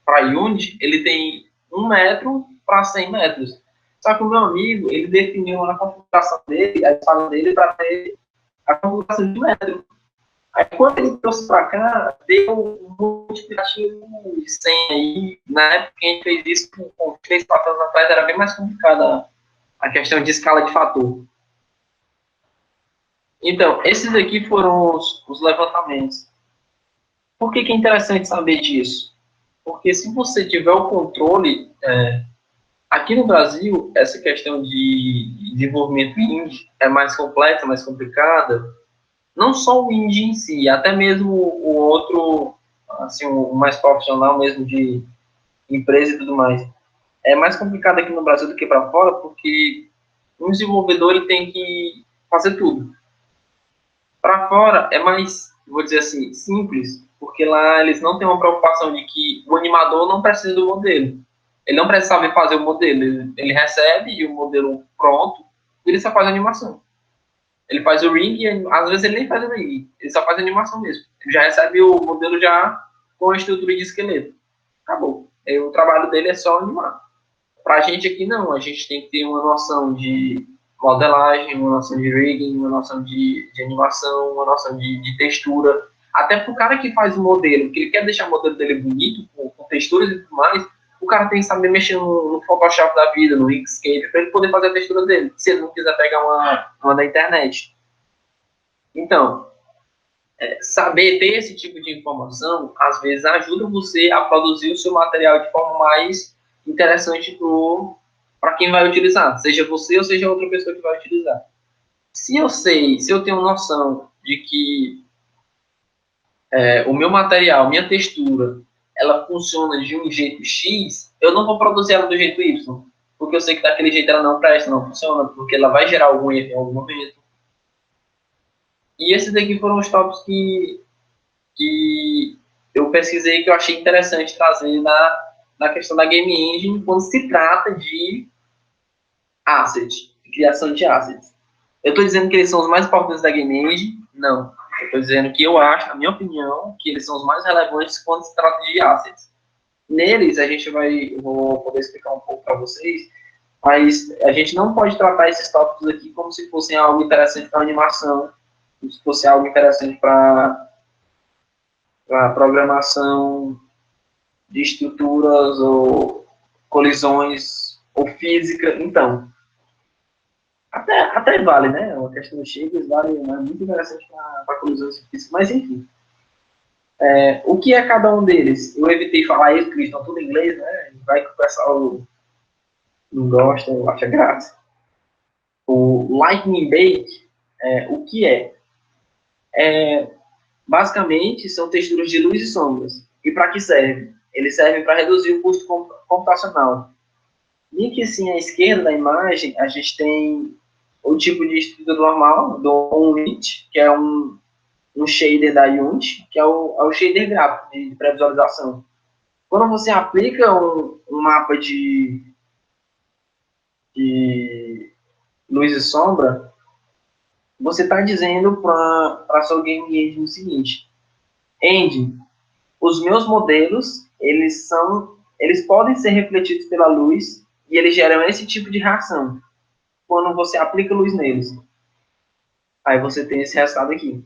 para Unity, ele tem 1 metro para 100 metros. Só que o meu amigo, ele definiu a configuração dele, a escala dele, para ter a configuração de metro. Aí, quando ele trouxe para cá, deu um multiplicativo de 100 aí. Na época que a gente fez isso, com 3, 4 anos atrás, era bem mais complicada a questão de escala de fator. Então, esses aqui foram os levantamentos. Por que é interessante saber disso? Porque se você tiver o controle, aqui no Brasil, essa questão de desenvolvimento indie é mais complexa, mais complicada. Não só o indie em si, até mesmo o outro, assim, o mais profissional mesmo de empresa e tudo mais. É mais complicado aqui no Brasil do que para fora, porque um desenvolvedor ele tem que fazer tudo. Para fora é mais, vou dizer assim, simples, porque lá eles não têm uma preocupação de que o animador não precisa do modelo. Ele não precisa saber fazer o modelo. Ele recebe o modelo pronto e ele só faz a animação. Ele faz o ring e às vezes ele nem faz o ring. Ele só faz a animação mesmo. Ele já recebe o modelo já com a estrutura de esqueleto. Acabou. E o trabalho dele é só animar. Pra gente aqui não. A gente tem que ter uma noção de modelagem, uma noção de rigging, uma noção de animação, uma noção de textura. Até pro cara que faz o modelo, que ele quer deixar o modelo dele bonito, com texturas e tudo mais, o cara tem que saber mexer no Photoshop da vida, no Inkscape, para ele poder fazer a textura dele, se ele não quiser pegar uma da internet. Então, saber ter esse tipo de informação, às vezes ajuda você a produzir o seu material de forma mais interessante para quem vai utilizar, seja você ou seja outra pessoa que vai utilizar. Se eu tenho noção de que o meu material, minha textura, ela funciona de um jeito X, eu não vou produzir ela do jeito Y, porque eu sei que daquele jeito ela não presta, não funciona, porque ela vai gerar algum erro em algum momento. E esses daqui foram os tópicos que eu pesquisei, que eu achei interessante trazer na questão da Game Engine, quando se trata de asset, de criação de assets. Eu estou dizendo que eles são os mais importantes da Game Engine? Não. Eu estou dizendo que eu acho, na minha opinião, que eles são os mais relevantes quando se trata de assets. Neles, eu vou poder explicar um pouco para vocês, mas a gente não pode tratar esses tópicos aqui como se fossem algo interessante para animação, como se fosse algo interessante para programação de estruturas ou colisões ou física. Então, até vale, né? A questão dos shapers vale, é muito interessante para colisões físicas, mas enfim. O que é cada um deles? Eu evitei falar isso, porque eles estão tudo em inglês, né? Vai que o pessoal não gosta, acha graça. O Lightning Bake, o que é? Basicamente, são texturas de luz e sombras. E para que servem? Eles servem para reduzir o custo computacional. E aqui, assim, à esquerda da imagem, a gente tem o tipo de estrutura normal, do Unity, que é um shader da Unity, que é o shader gráfico de pré-visualização. Quando você aplica um mapa de luz e sombra, você está dizendo para a sua Game Engine o seguinte: Engine, os meus modelos, eles podem ser refletidos pela luz e eles geram esse tipo de reação quando você aplica luz neles. Aí você tem esse resultado aqui.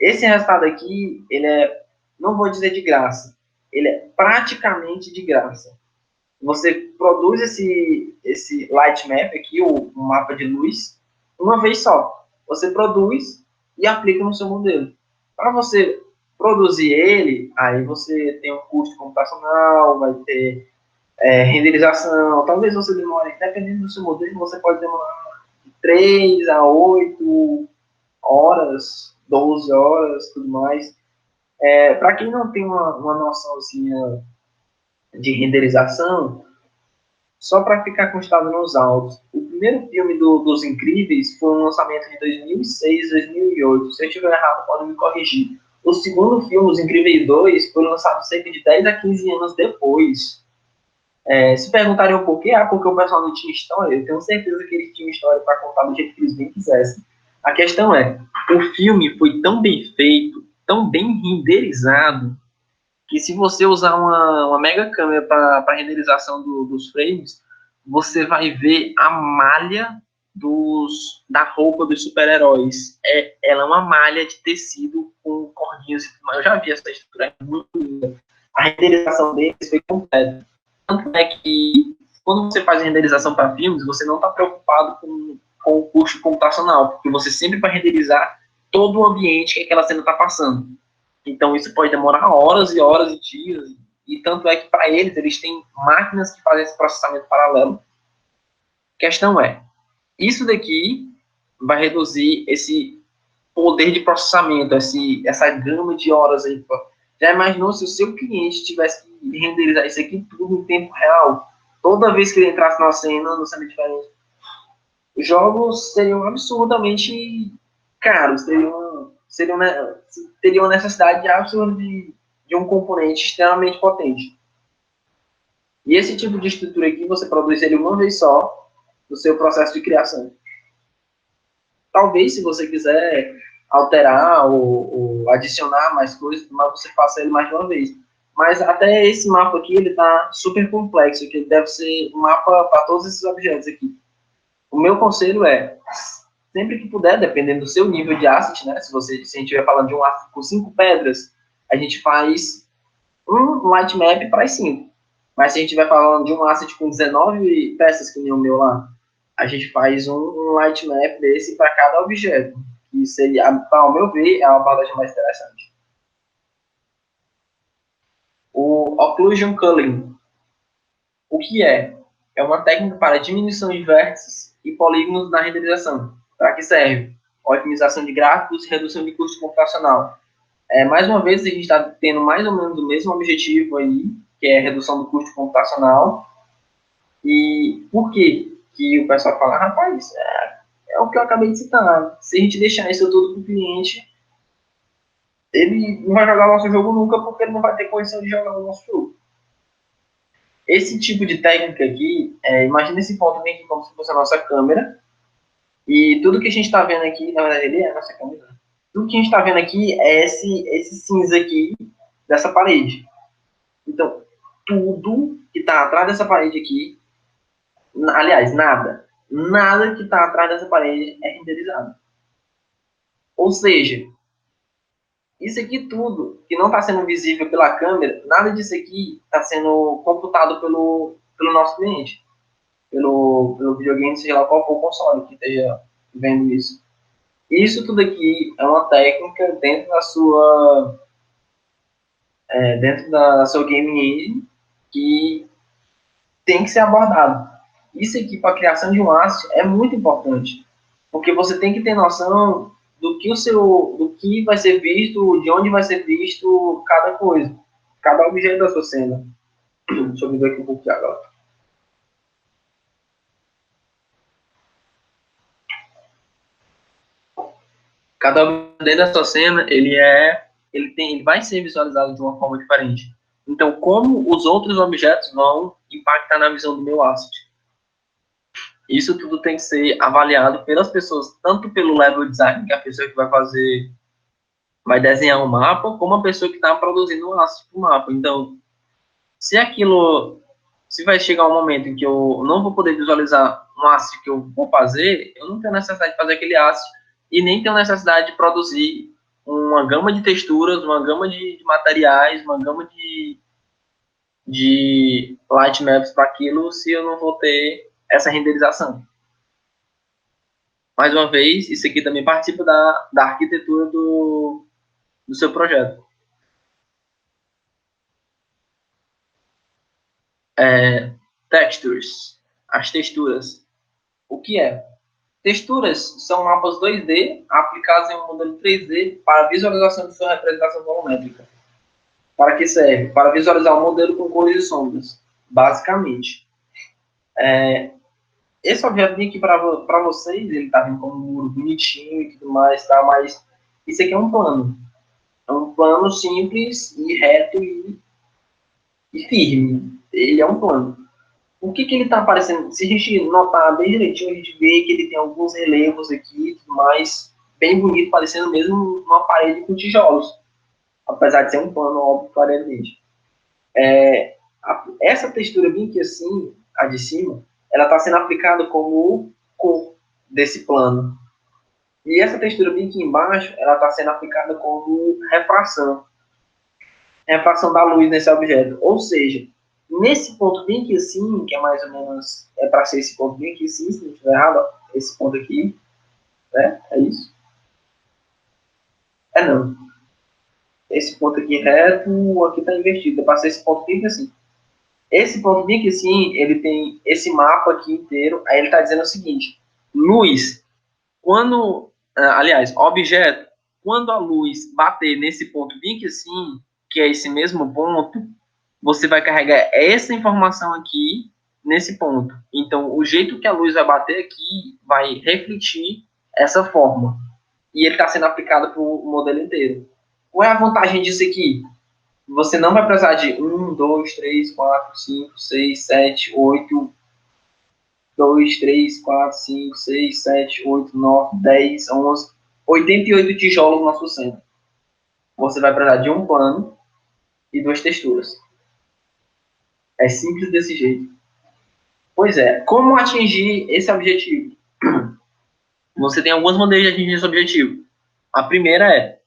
Esse resultado aqui, ele não vou dizer de graça, ele é praticamente de graça. Você produz esse light map aqui, o mapa de luz, uma vez só. Você produz e aplica no seu modelo. Para você produzir ele, aí você tem um custo computacional, vai ter renderização. Talvez você demore, dependendo do seu modelo, você pode demorar de 3 a 8 horas, 12 horas, tudo mais. Para quem não tem uma noçãozinha de renderização, só para ficar constado nos autos, o primeiro filme dos Incríveis foi um lançamento de 2006, 2008. Se eu estiver errado, podem me corrigir. O segundo filme, Os Incríveis 2, foi lançado cerca de 10 a 15 anos depois. Se perguntarem o porquê, porque o pessoal não tinha história, eu tenho certeza que eles tinham história para contar do jeito que eles bem quisessem. A questão é, o filme foi tão bem feito, tão bem renderizado, que se você usar uma mega câmera para renderização dos frames, você vai ver a malha da roupa dos super-heróis. Ela é uma malha de tecido com cordinhas. Eu já vi essa estrutura, é muito linda. A renderização deles foi completa. Tanto é que, quando você faz renderização para filmes, você não está preocupado com o custo computacional, porque você sempre vai renderizar todo o ambiente que aquela cena está passando. Então, isso pode demorar horas e horas e dias. E tanto é que, para eles têm máquinas que fazem esse processamento paralelo. A questão é, isso daqui vai reduzir esse poder de processamento, essa gama de horas aí. Já imaginou se o seu cliente tivesse que renderizar isso aqui tudo em tempo real? Toda vez que ele entrasse numa cena diferente. Os jogos seriam absurdamente caros, teria uma necessidade absurda de um componente extremamente potente. E esse tipo de estrutura aqui, você produz ele uma vez só no seu processo de criação. Talvez, se você quiser alterar ou adicionar mais coisas, mas você faça ele mais de uma vez. Mas até esse mapa aqui, ele está super complexo, que ele deve ser um mapa para todos esses objetos aqui. O meu conselho é, sempre que puder, dependendo do seu nível de asset, né? Se a gente estiver falando de um asset com 5 pedras, a gente faz um light map para as 5. Mas se a gente estiver falando de um asset com 19 peças, que nem o meu lá, a gente faz um light map desse para cada objeto. Que seria, ao meu ver, é uma abordagem mais interessante. O Occlusion Culling. O que é? É uma técnica para diminuição de vértices e polígonos na renderização. Para que serve? Otimização de gráficos e redução de custo computacional. Mais uma vez, a gente está tendo mais ou menos o mesmo objetivo aí, que é a redução do custo computacional. E por que que o pessoal fala, rapaz, é o que eu acabei de citar. Se a gente deixar isso tudo para o cliente, ele não vai jogar o nosso jogo nunca, porque ele não vai ter condição de jogar o nosso jogo. Esse tipo de técnica aqui, imagina esse ponto bem aqui como se fosse a nossa câmera, e tudo que a gente está vendo aqui, na verdade, ele é a nossa câmera. Tudo que a gente está vendo aqui é esse cinza aqui dessa parede. Então, tudo que está atrás dessa parede aqui, aliás, nada que está atrás dessa parede é renderizado. Ou seja, isso aqui tudo, que não está sendo visível pela câmera, nada disso aqui está sendo computado pelo nosso cliente, pelo videogame, seja lá qual for o console que esteja vendo isso. Isso tudo aqui é uma técnica dentro da sua game engine que tem que ser abordado. Isso aqui para a criação de um asset é muito importante, porque você tem que ter noção do que vai ser visto, de onde vai ser visto cada coisa, cada objeto da sua cena. Deixa eu ver aqui um pouco de agora. Cada objeto da sua cena, ele vai ser visualizado de uma forma diferente. Então, como os outros objetos vão impactar na visão do meu asset? Isso tudo tem que ser avaliado pelas pessoas, tanto pelo level design, que é a pessoa que vai desenhar um mapa, como a pessoa que está produzindo um asset para o mapa. Então, se vai chegar um momento em que eu não vou poder visualizar um asset que eu vou fazer, eu não tenho necessidade de fazer aquele asset e nem tenho necessidade de produzir uma gama de texturas, uma gama de materiais, uma gama de light maps para aquilo, se eu não vou ter essa renderização. Mais uma vez, isso aqui também participa da arquitetura do seu projeto. Textures, as texturas. O que é? Texturas são mapas 2D aplicados em um modelo 3D para visualização de sua representação volumétrica. Para que serve? Para visualizar o modelo com cores e sombras, basicamente. Esse objeto aqui para vocês, ele está vindo como um muro bonitinho e tudo mais, tá? Mas isso aqui é um plano. É um plano simples e reto e firme. Ele é um plano. O que ele está aparecendo? Se a gente notar bem direitinho, a gente vê que ele tem alguns relevos aqui, mas bem bonito, parecendo mesmo uma parede com tijolos. Apesar de ser um pano, óbvio, claramente. Essa textura bem aqui assim, a de cima, ela está sendo aplicada como cor desse plano. E essa textura bem aqui embaixo, ela está sendo aplicada como refração. Refração da luz nesse objeto. Ou seja, nesse ponto bem aqui assim, que é mais ou menos, é para ser esse ponto bem aqui assim, se não estiver errado, ó, esse ponto aqui, né? É isso? Não. Esse ponto aqui reto, aqui está invertido, é para ser esse ponto bem aqui assim. Esse ponto bem aqui assim, ele tem esse mapa aqui inteiro, aí ele está dizendo o seguinte, luz, aliás, objeto, quando a luz bater nesse ponto bem aqui assim, que é esse mesmo ponto, você vai carregar essa informação aqui nesse ponto. Então, o jeito que a luz vai bater aqui vai refletir essa forma. E ele está sendo aplicado para o modelo inteiro. Qual é a vantagem disso aqui? Você não vai precisar de 1, 2, 3, 4, 5, 6, 7, 8, 2, 3, 4, 5, 6, 7, 8, 9, 10, 11, 88 tijolos na sua cena. Você vai precisar de um plano e duas texturas. É simples desse jeito. Pois é, como atingir esse objetivo? Você tem algumas maneiras de atingir esse objetivo. A primeira é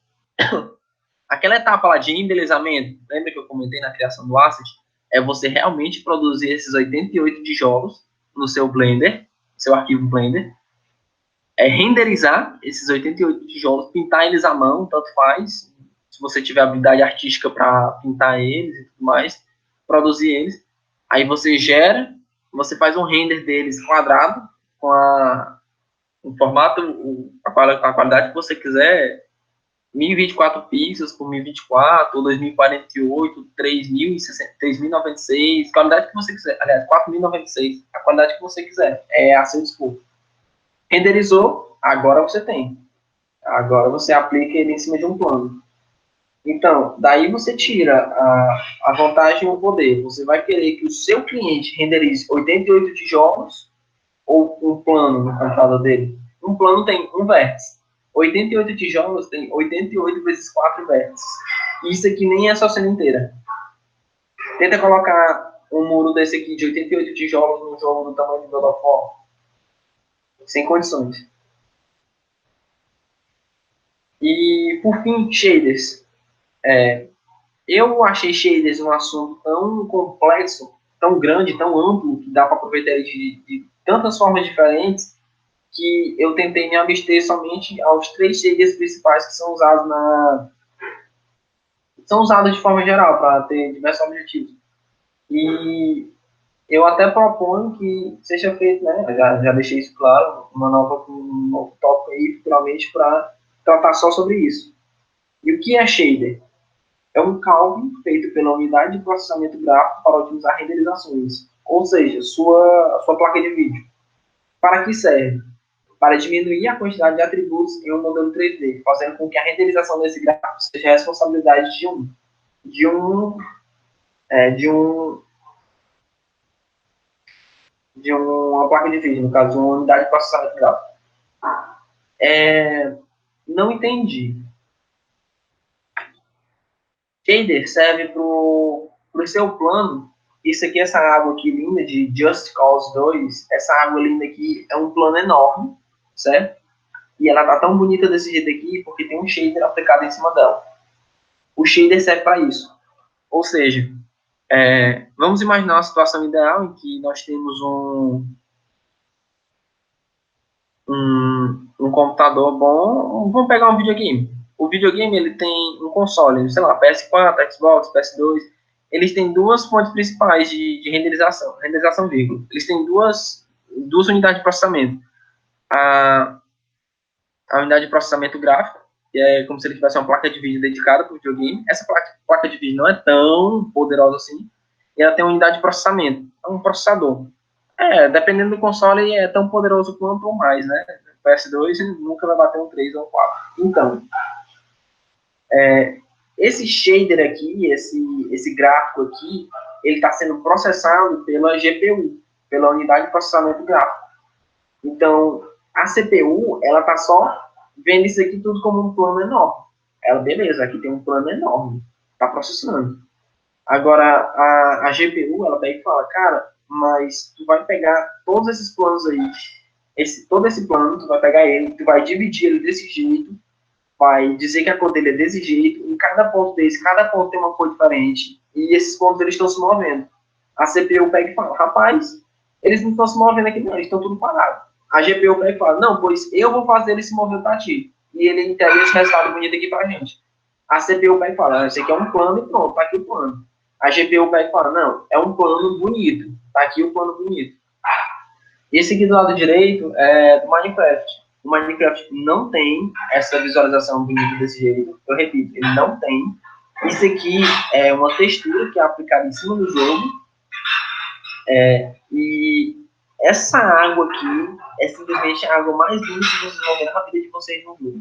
aquela etapa lá de embelezamento, lembra que eu comentei na criação do asset? É você realmente produzir esses 88 tijolos no seu Blender, seu arquivo Blender, renderizar esses 88 tijolos, pintar eles à mão, tanto faz, se você tiver habilidade artística para pintar eles e tudo mais, produzir eles. Aí você faz um render deles quadrado, com o formato, a qualidade que você quiser, 1024 pixels por 1024, ou 2048, 3096, qualidade que você quiser. Aliás, 4096, a qualidade que você quiser. É a seu dispor. Renderizou, agora você tem. Agora você aplica ele em cima de um plano. Então, daí você tira a vantagem e o poder. Você vai querer que o seu cliente renderize 88 tijolos ou um plano no computador dele. Um plano tem um vértice. 88 tijolos tem 88 vezes 4 vértices. Isso aqui nem é só cena inteira. Tenta colocar um muro desse aqui de 88 tijolos num jogo do tamanho de God of War. Sem condições. E, por fim, shaders. Eu achei shaders um assunto tão complexo, tão grande, tão amplo, que dá para aproveitar ele de tantas formas diferentes, que eu tentei me abster somente aos 3 shaders principais que são usados são usados de forma geral para ter diversos objetivos. E eu até proponho que seja feito, né? Já deixei isso claro, um novo tópico aí futuramente para tratar só sobre isso. E o que é shader? É um cálculo feito pela unidade de processamento gráfico para otimizar renderizações, ou seja, sua placa de vídeo. Para que serve? Para diminuir a quantidade de atributos em um modelo 3D, fazendo com que a renderização desse gráfico seja a responsabilidade de um, de um, de uma placa de vídeo, no caso, de uma unidade de processamento gráfico. Não entendi. Shader serve para o seu plano. Isso aqui, essa água aqui linda de Just Cause 2, essa água linda aqui é um plano enorme, certo? E ela tá tão bonita desse jeito aqui porque tem um shader aplicado em cima dela. O shader serve para isso. Ou seja, vamos imaginar uma situação ideal em que nós temos um computador bom. Vamos pegar um videogame. O videogame ele tem um console, sei lá, PS4, Xbox, PS2. Eles têm duas fontes principais de renderização vírgula. Eles têm duas unidades de processamento. A unidade de processamento gráfico, que é como se ele tivesse uma placa de vídeo dedicada para o videogame. Essa placa de vídeo não é tão poderosa assim. E ela tem uma unidade de processamento, é um processador. Dependendo do console, é tão poderoso quanto ou mais, né? O PS2 nunca vai bater um 3 ou um 4. Então, esse shader aqui, esse gráfico aqui, ele está sendo processado pela GPU, pela unidade de processamento gráfico. Então, a CPU, ela está só vendo isso aqui tudo como um plano enorme. Ela, beleza, aqui tem um plano enorme, está processando. Agora, a GPU, ela pega e fala, cara, mas tu vai pegar todos esses planos aí, todo esse plano, tu vai pegar ele, tu vai dividir ele desse jeito, vai dizer que a cor dele é desse jeito, em cada ponto desse, cada ponto tem uma cor diferente, e esses pontos eles estão se movendo. A CPU pega e fala, rapaz, eles não estão se movendo aqui não, eles estão tudo parados. A GPU pega e fala, não, pois eu vou fazer ele se mover para ti. E ele entrega esse resultado bonito aqui pra gente. A CPU pega e fala, esse aqui é um plano e pronto, tá aqui o plano. A GPU pega e fala, não, é um plano bonito, tá aqui o plano bonito. Esse aqui do lado direito é do Minecraft. O Minecraft não tem essa visualização bonita desse jeito. Eu repito, ele não tem. Isso aqui é uma textura que é aplicada em cima do jogo. E essa água aqui é simplesmente a água mais linda que vocês vão ver na vida de vocês no jogo.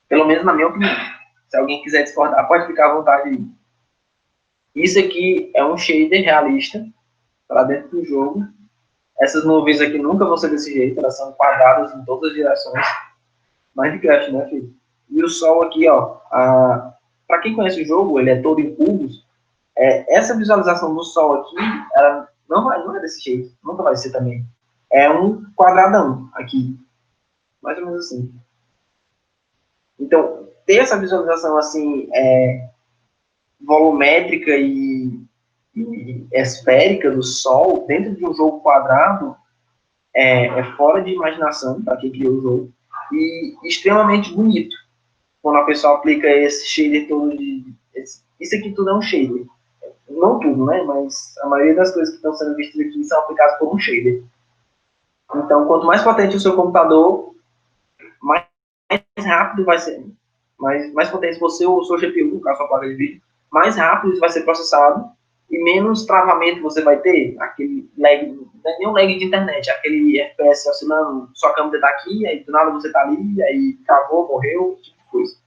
Pelo menos na minha opinião. Se alguém quiser discordar, pode ficar à vontade aí. Isso aqui é um shader realista para dentro do jogo. Essas nuvens aqui nunca vão ser desse jeito, elas são quadradas em todas as direções. Minecraft, né, filho? E o sol aqui, ó, para quem conhece o jogo, ele é todo em cubos. Essa visualização do sol aqui, ela não é desse jeito, nunca vai ser também. É um quadradão aqui, mais ou menos assim. Então, ter essa visualização assim, volumétrica e esférica do sol dentro de um jogo quadrado é fora de imaginação para quem criou o jogo e extremamente bonito quando a pessoa aplica esse shader todo isso aqui tudo é um shader, não tudo, né, mas a maioria das coisas que estão sendo vistas aqui são aplicadas por um shader. Então, quanto mais potente o seu computador, mais rápido vai ser, mais potente você ou o seu GPU, no caso, a sua placa de vídeo, mais rápido isso vai ser processado e menos travamento você vai ter, aquele lag, não é nem um lag de internet, aquele FPS oscilando, sua câmera está aqui, aí do nada você está ali, aí travou, morreu, tipo de coisa.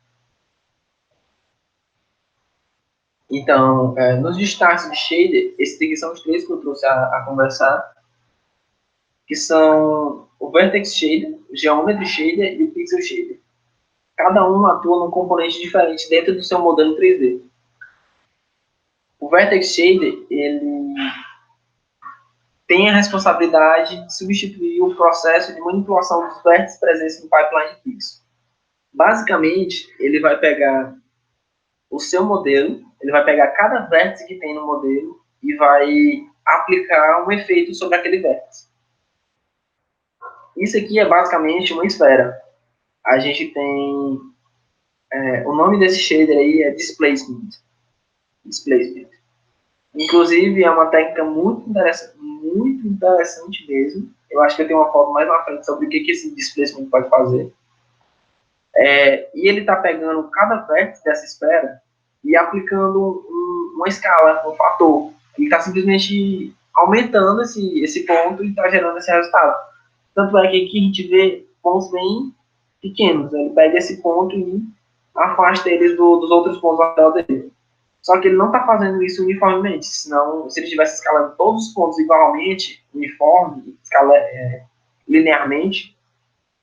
Então, nos destaques de shader, esses aqui são os três que eu trouxe a conversar, que são o Vertex Shader, o Geometry Shader e o Pixel Shader. Cada um atua num componente diferente dentro do seu modelo 3D. O Vertex Shader, ele tem a responsabilidade de substituir o processo de manipulação dos vértices presentes no pipeline pixel. Basicamente, ele vai pegar o seu modelo, ele vai pegar cada vértice que tem no modelo e vai aplicar um efeito sobre aquele vértice. Isso aqui é basicamente uma esfera. A gente tem... o nome desse shader aí é Displacement. Inclusive, é uma técnica muito interessante mesmo. Eu acho que eu tenho uma foto mais na frente sobre o que esse Displacement pode fazer. E ele está pegando cada vértice dessa esfera e aplicando uma escala, um fator. Ele está simplesmente aumentando esse ponto e está gerando esse resultado. Tanto é que aqui a gente vê pontos bem pequenos. Ele pega esse ponto e afasta eles dos outros pontos ao redor dele. Só que ele não está fazendo isso uniformemente. Senão, se ele estivesse escalando todos os pontos igualmente, uniforme, linearmente,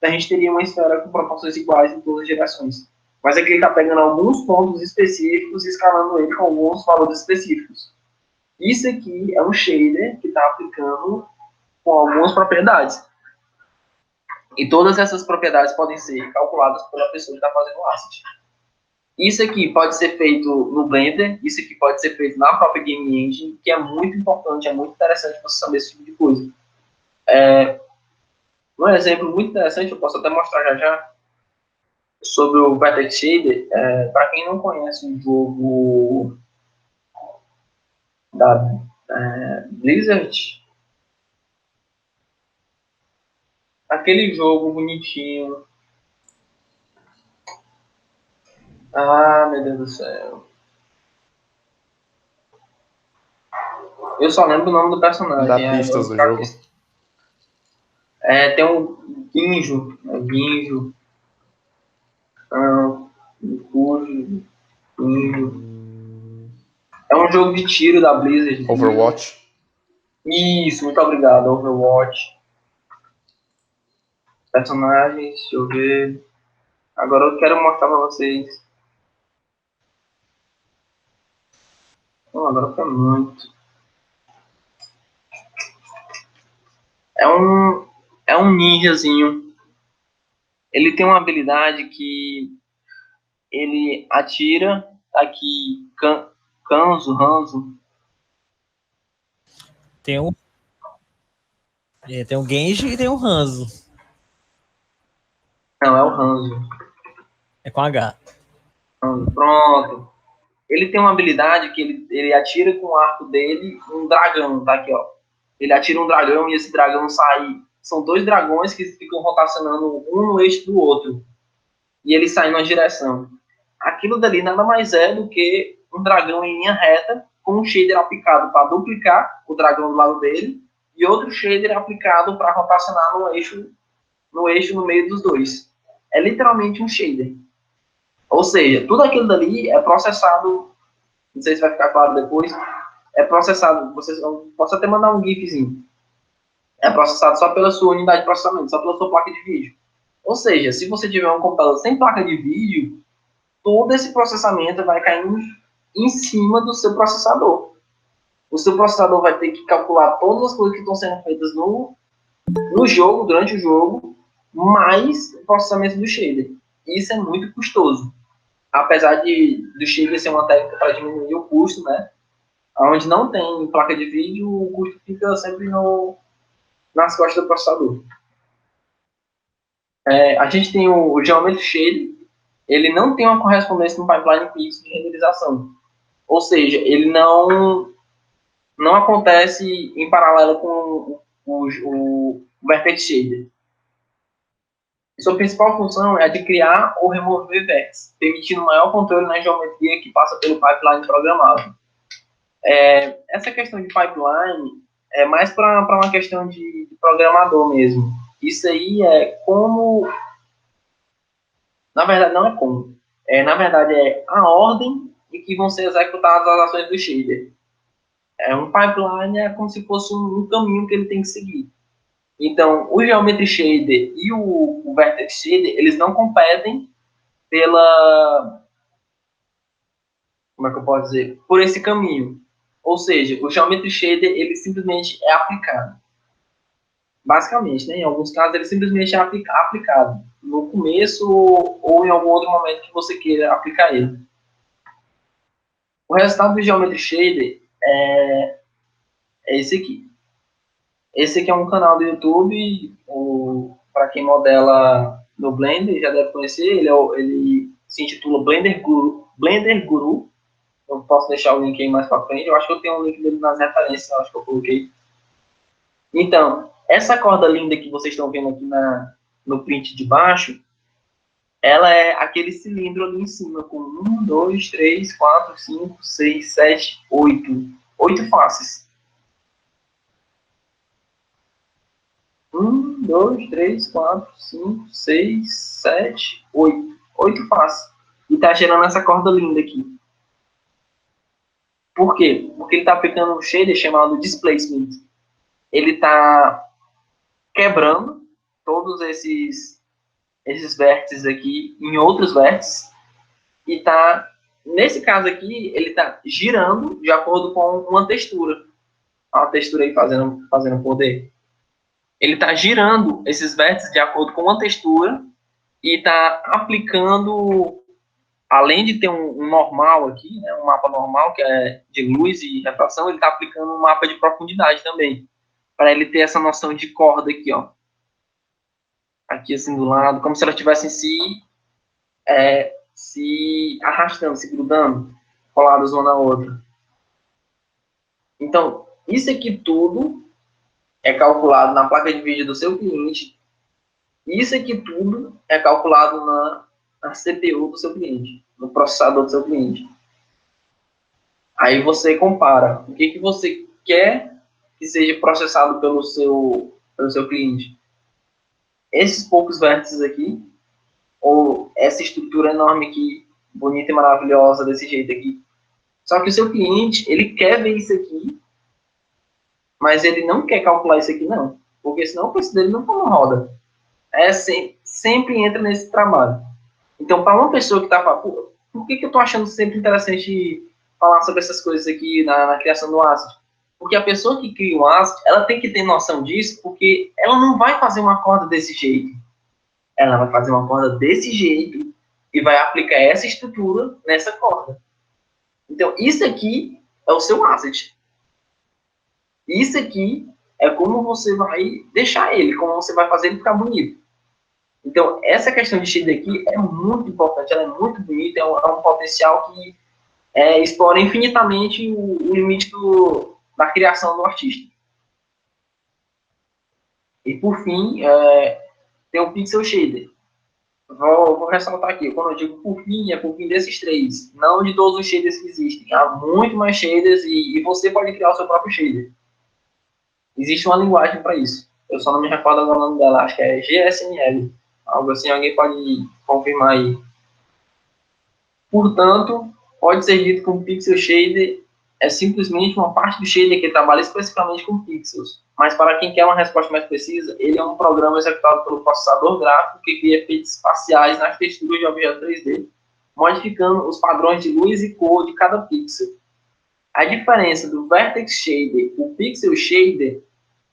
a gente teria uma esfera com proporções iguais em todas as direções. Mas aqui ele está pegando alguns pontos específicos e escalando ele com alguns valores específicos. Isso aqui é um shader que está aplicando com algumas propriedades. E todas essas propriedades podem ser calculadas pela pessoa que está fazendo o asset. Isso aqui pode ser feito no Blender, isso aqui pode ser feito na própria Game Engine, que é muito importante, é muito interessante você saber esse tipo de coisa. Um exemplo muito interessante, eu posso até mostrar já, sobre o Vertex Shader. Para quem não conhece o jogo da Blizzard, aquele jogo bonitinho. Ah, meu Deus do céu. Eu só lembro o nome do personagem. Dá pistas do jogo. Tem um Guinjo. Guinjo. É um jogo de tiro da Blizzard. Overwatch. Isso, muito obrigado. Overwatch. Personagens, deixa eu ver. Agora eu quero mostrar pra vocês. Agora foi muito. É um ninjazinho. Ele tem uma habilidade que ele atira. Tá aqui, Hanzo. Tem um Genji e tem um Hanzo. Não, é o Hanzo. É com H. Pronto. Ele tem uma habilidade que ele atira com o arco dele um dragão, tá aqui, ó. Ele atira um dragão e esse dragão sai. São dois dragões que ficam rotacionando um no eixo do outro. E ele sai numa direção. Aquilo dali nada mais é do que um dragão em linha reta com um shader aplicado para duplicar o dragão do lado dele e outro shader aplicado para rotacionar no eixo no meio dos dois. É literalmente um shader. Ou seja, tudo aquilo dali é processado, não sei se vai ficar claro depois, é processado, posso até mandar um gifzinho, é processado só pela sua unidade de processamento, só pela sua placa de vídeo. Ou seja, se você tiver um computador sem placa de vídeo, todo esse processamento vai cair em cima do seu processador. O seu processador vai ter que calcular todas as coisas que estão sendo feitas no jogo, durante o jogo, mais o processamento do shader. Isso é muito custoso. Apesar do shader ser uma técnica para diminuir o custo, né? Onde não tem placa de vídeo, o custo fica sempre nas costas do processador. A gente tem o Geometry Shader. Ele não tem uma correspondência no pipeline pixel de renderização. Ou seja, ele não acontece em paralelo com o Vertex Shader. Sua principal função é a de criar ou remover vértices, permitindo maior controle na geometria que passa pelo pipeline programável. Essa questão de pipeline é mais para uma questão de programador mesmo. Isso aí é como... Na verdade, não é como. Na verdade, é a ordem em que vão ser executadas as ações do shader. Um pipeline é como se fosse um caminho que ele tem que seguir. Então, o Geometry Shader e o Vertex Shader, eles não competem pela... Como é que eu posso dizer? Por esse caminho. Ou seja, o Geometry Shader, ele simplesmente é aplicado. Basicamente, né? Em alguns casos, ele simplesmente é aplicado. No começo ou em algum outro momento que você queira aplicar ele. O resultado do Geometry Shader é esse aqui. Esse aqui é um canal do YouTube, para quem modela no Blender, já deve conhecer, ele se intitula Blender Guru. Eu posso deixar o link aí mais para frente, eu acho que eu tenho um link dele nas referências, eu acho que eu coloquei. Então, essa corda linda que vocês estão vendo aqui no print de baixo, ela é aquele cilindro ali em cima, com 1, 2, 3, 4, 5, 6, 7, 8. 8 faces. 1, 2, 3, 4, 5, 6, 7, 8. 8 faces. E está gerando essa corda linda aqui. Por quê? Porque ele está aplicando um shader chamado Displacement. Ele está quebrando todos esses vértices aqui em outros vértices. E está, nesse caso aqui, ele está girando de acordo com uma textura. Olha a textura aí fazendo poder. Ele está girando esses vértices de acordo com uma textura e está aplicando, além de ter um normal aqui, né, um mapa normal, que é de luz e refração, ele está aplicando um mapa de profundidade também, para ele ter essa noção de corda aqui, ó. Aqui assim do lado, como se ela estivesse se arrastando, se grudando, coladas uma na outra. Então, isso aqui tudo é calculado na placa de vídeo do seu cliente. Isso aqui tudo é calculado na CPU do seu cliente, no processador do seu cliente. Aí você compara o que você quer que seja processado pelo seu cliente. Esses poucos vértices aqui, ou essa estrutura enorme aqui, bonita e maravilhosa desse jeito aqui. Só que o seu cliente, ele quer ver isso aqui, mas ele não quer calcular isso aqui, não. Porque senão o preço dele não roda. Sempre entra nesse trabalho. Então, para uma pessoa que está... Por que eu estou achando sempre interessante falar sobre essas coisas aqui na criação do asset? Porque a pessoa que cria o asset, ela tem que ter noção disso, porque ela não vai fazer uma corda desse jeito. Ela vai fazer uma corda desse jeito e vai aplicar essa estrutura nessa corda. Então, isso aqui é o seu asset. Isso aqui é como você vai deixar ele, como você vai fazer ele ficar bonito. Então, essa questão de shader aqui é muito importante, ela é muito bonita, é um potencial que explora infinitamente o limite da criação do artista. E, por fim, tem o Pixel Shader. Vou ressaltar aqui, quando eu digo por fim, é por fim desses três, não de todos os shaders que existem. Há muito mais shaders e você pode criar o seu próprio shader. Existe uma linguagem para isso. Eu só não me recordo agora o nome dela, acho que é GSML. Algo assim, alguém pode confirmar aí. Portanto, pode ser dito que um Pixel Shader é simplesmente uma parte do shader que trabalha especificamente com pixels. Mas para quem quer uma resposta mais precisa, ele é um programa executado pelo processador gráfico que cria efeitos espaciais nas texturas de objetos 3D, modificando os padrões de luz e cor de cada pixel. A diferença do Vertex Shader e o Pixel Shader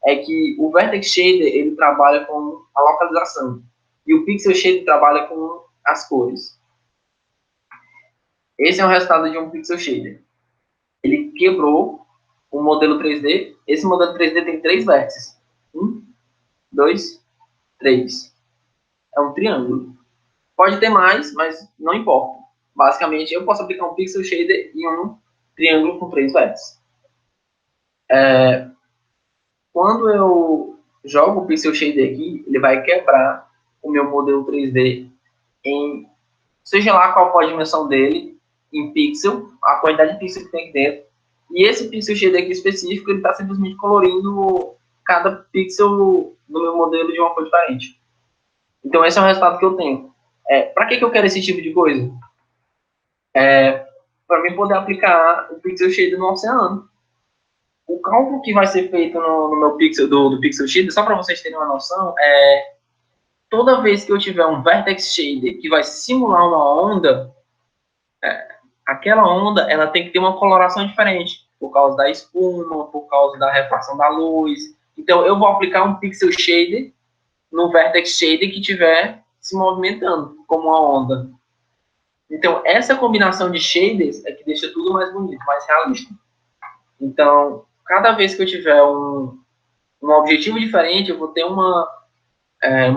é que o Vertex Shader ele trabalha com a localização e o Pixel Shader trabalha com as cores. Esse é o resultado de um Pixel Shader. Ele quebrou o modelo 3D. Esse modelo 3D tem 3 vértices. 1, 2, 3. É um triângulo. Pode ter mais, mas não importa. Basicamente, eu posso aplicar um Pixel Shader em um triângulo com 3 vértices. Quando eu jogo o Pixel Shader aqui, ele vai quebrar o meu modelo 3D em, seja lá qual for a dimensão dele, em pixel, a quantidade de pixel que tem aqui dentro. E esse pixel shade aqui específico, ele está simplesmente colorindo cada pixel do meu modelo de uma cor diferente. Então esse é o resultado que eu tenho. Para que eu quero esse tipo de coisa? Para mim poder aplicar o pixel shade no oceano. O cálculo que vai ser feito no meu pixel, do pixel shade, só para vocês terem uma noção, toda vez que eu tiver um vertex shader que vai simular uma onda, aquela onda ela tem que ter uma coloração diferente, por causa da espuma, por causa da refração da luz. Então eu vou aplicar um pixel shader no vertex shader que estiver se movimentando como uma onda. Então essa combinação de shaders é que deixa tudo mais bonito, mais realista. Então cada vez que eu tiver um objetivo diferente, eu vou ter uma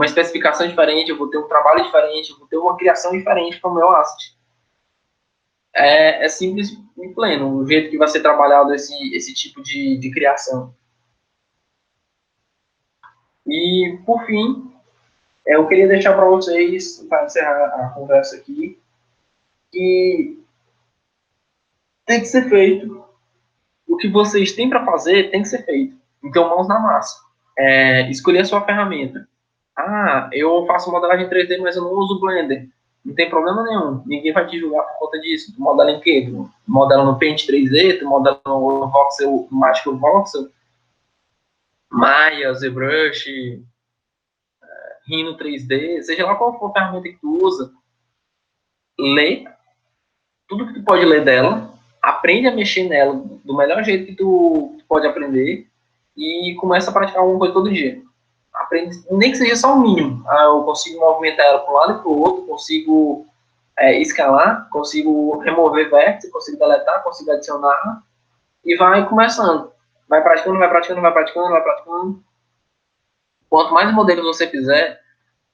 especificação diferente, eu vou ter um trabalho diferente, eu vou ter uma criação diferente para o meu asset. É simples e pleno o jeito que vai ser trabalhado esse tipo de criação. E, por fim, eu queria deixar para vocês, para encerrar a conversa aqui, que tem que ser feito. O que vocês têm para fazer tem que ser feito. Então, mãos na massa. Escolher a sua ferramenta. Eu faço modelagem 3D, mas eu não uso o Blender. Não tem problema nenhum. Ninguém vai te julgar por conta disso. Tu modela em quê? Tu modela no Paint 3D, tu modela no Voxel, Magic Voxel, Maya, ZBrush, Rhino 3D, seja lá qual for a ferramenta que tu usa, lê tudo que tu pode ler dela, aprende a mexer nela do melhor jeito que tu pode aprender e começa a praticar alguma coisa todo dia. Aprende, nem que seja só o mínimo. Eu consigo movimentar ela para um lado e para o outro, consigo escalar, consigo remover vértice, consigo deletar, consigo adicionar e vai começando. Vai praticando, vai praticando, vai praticando, vai praticando. Quanto mais modelos você fizer,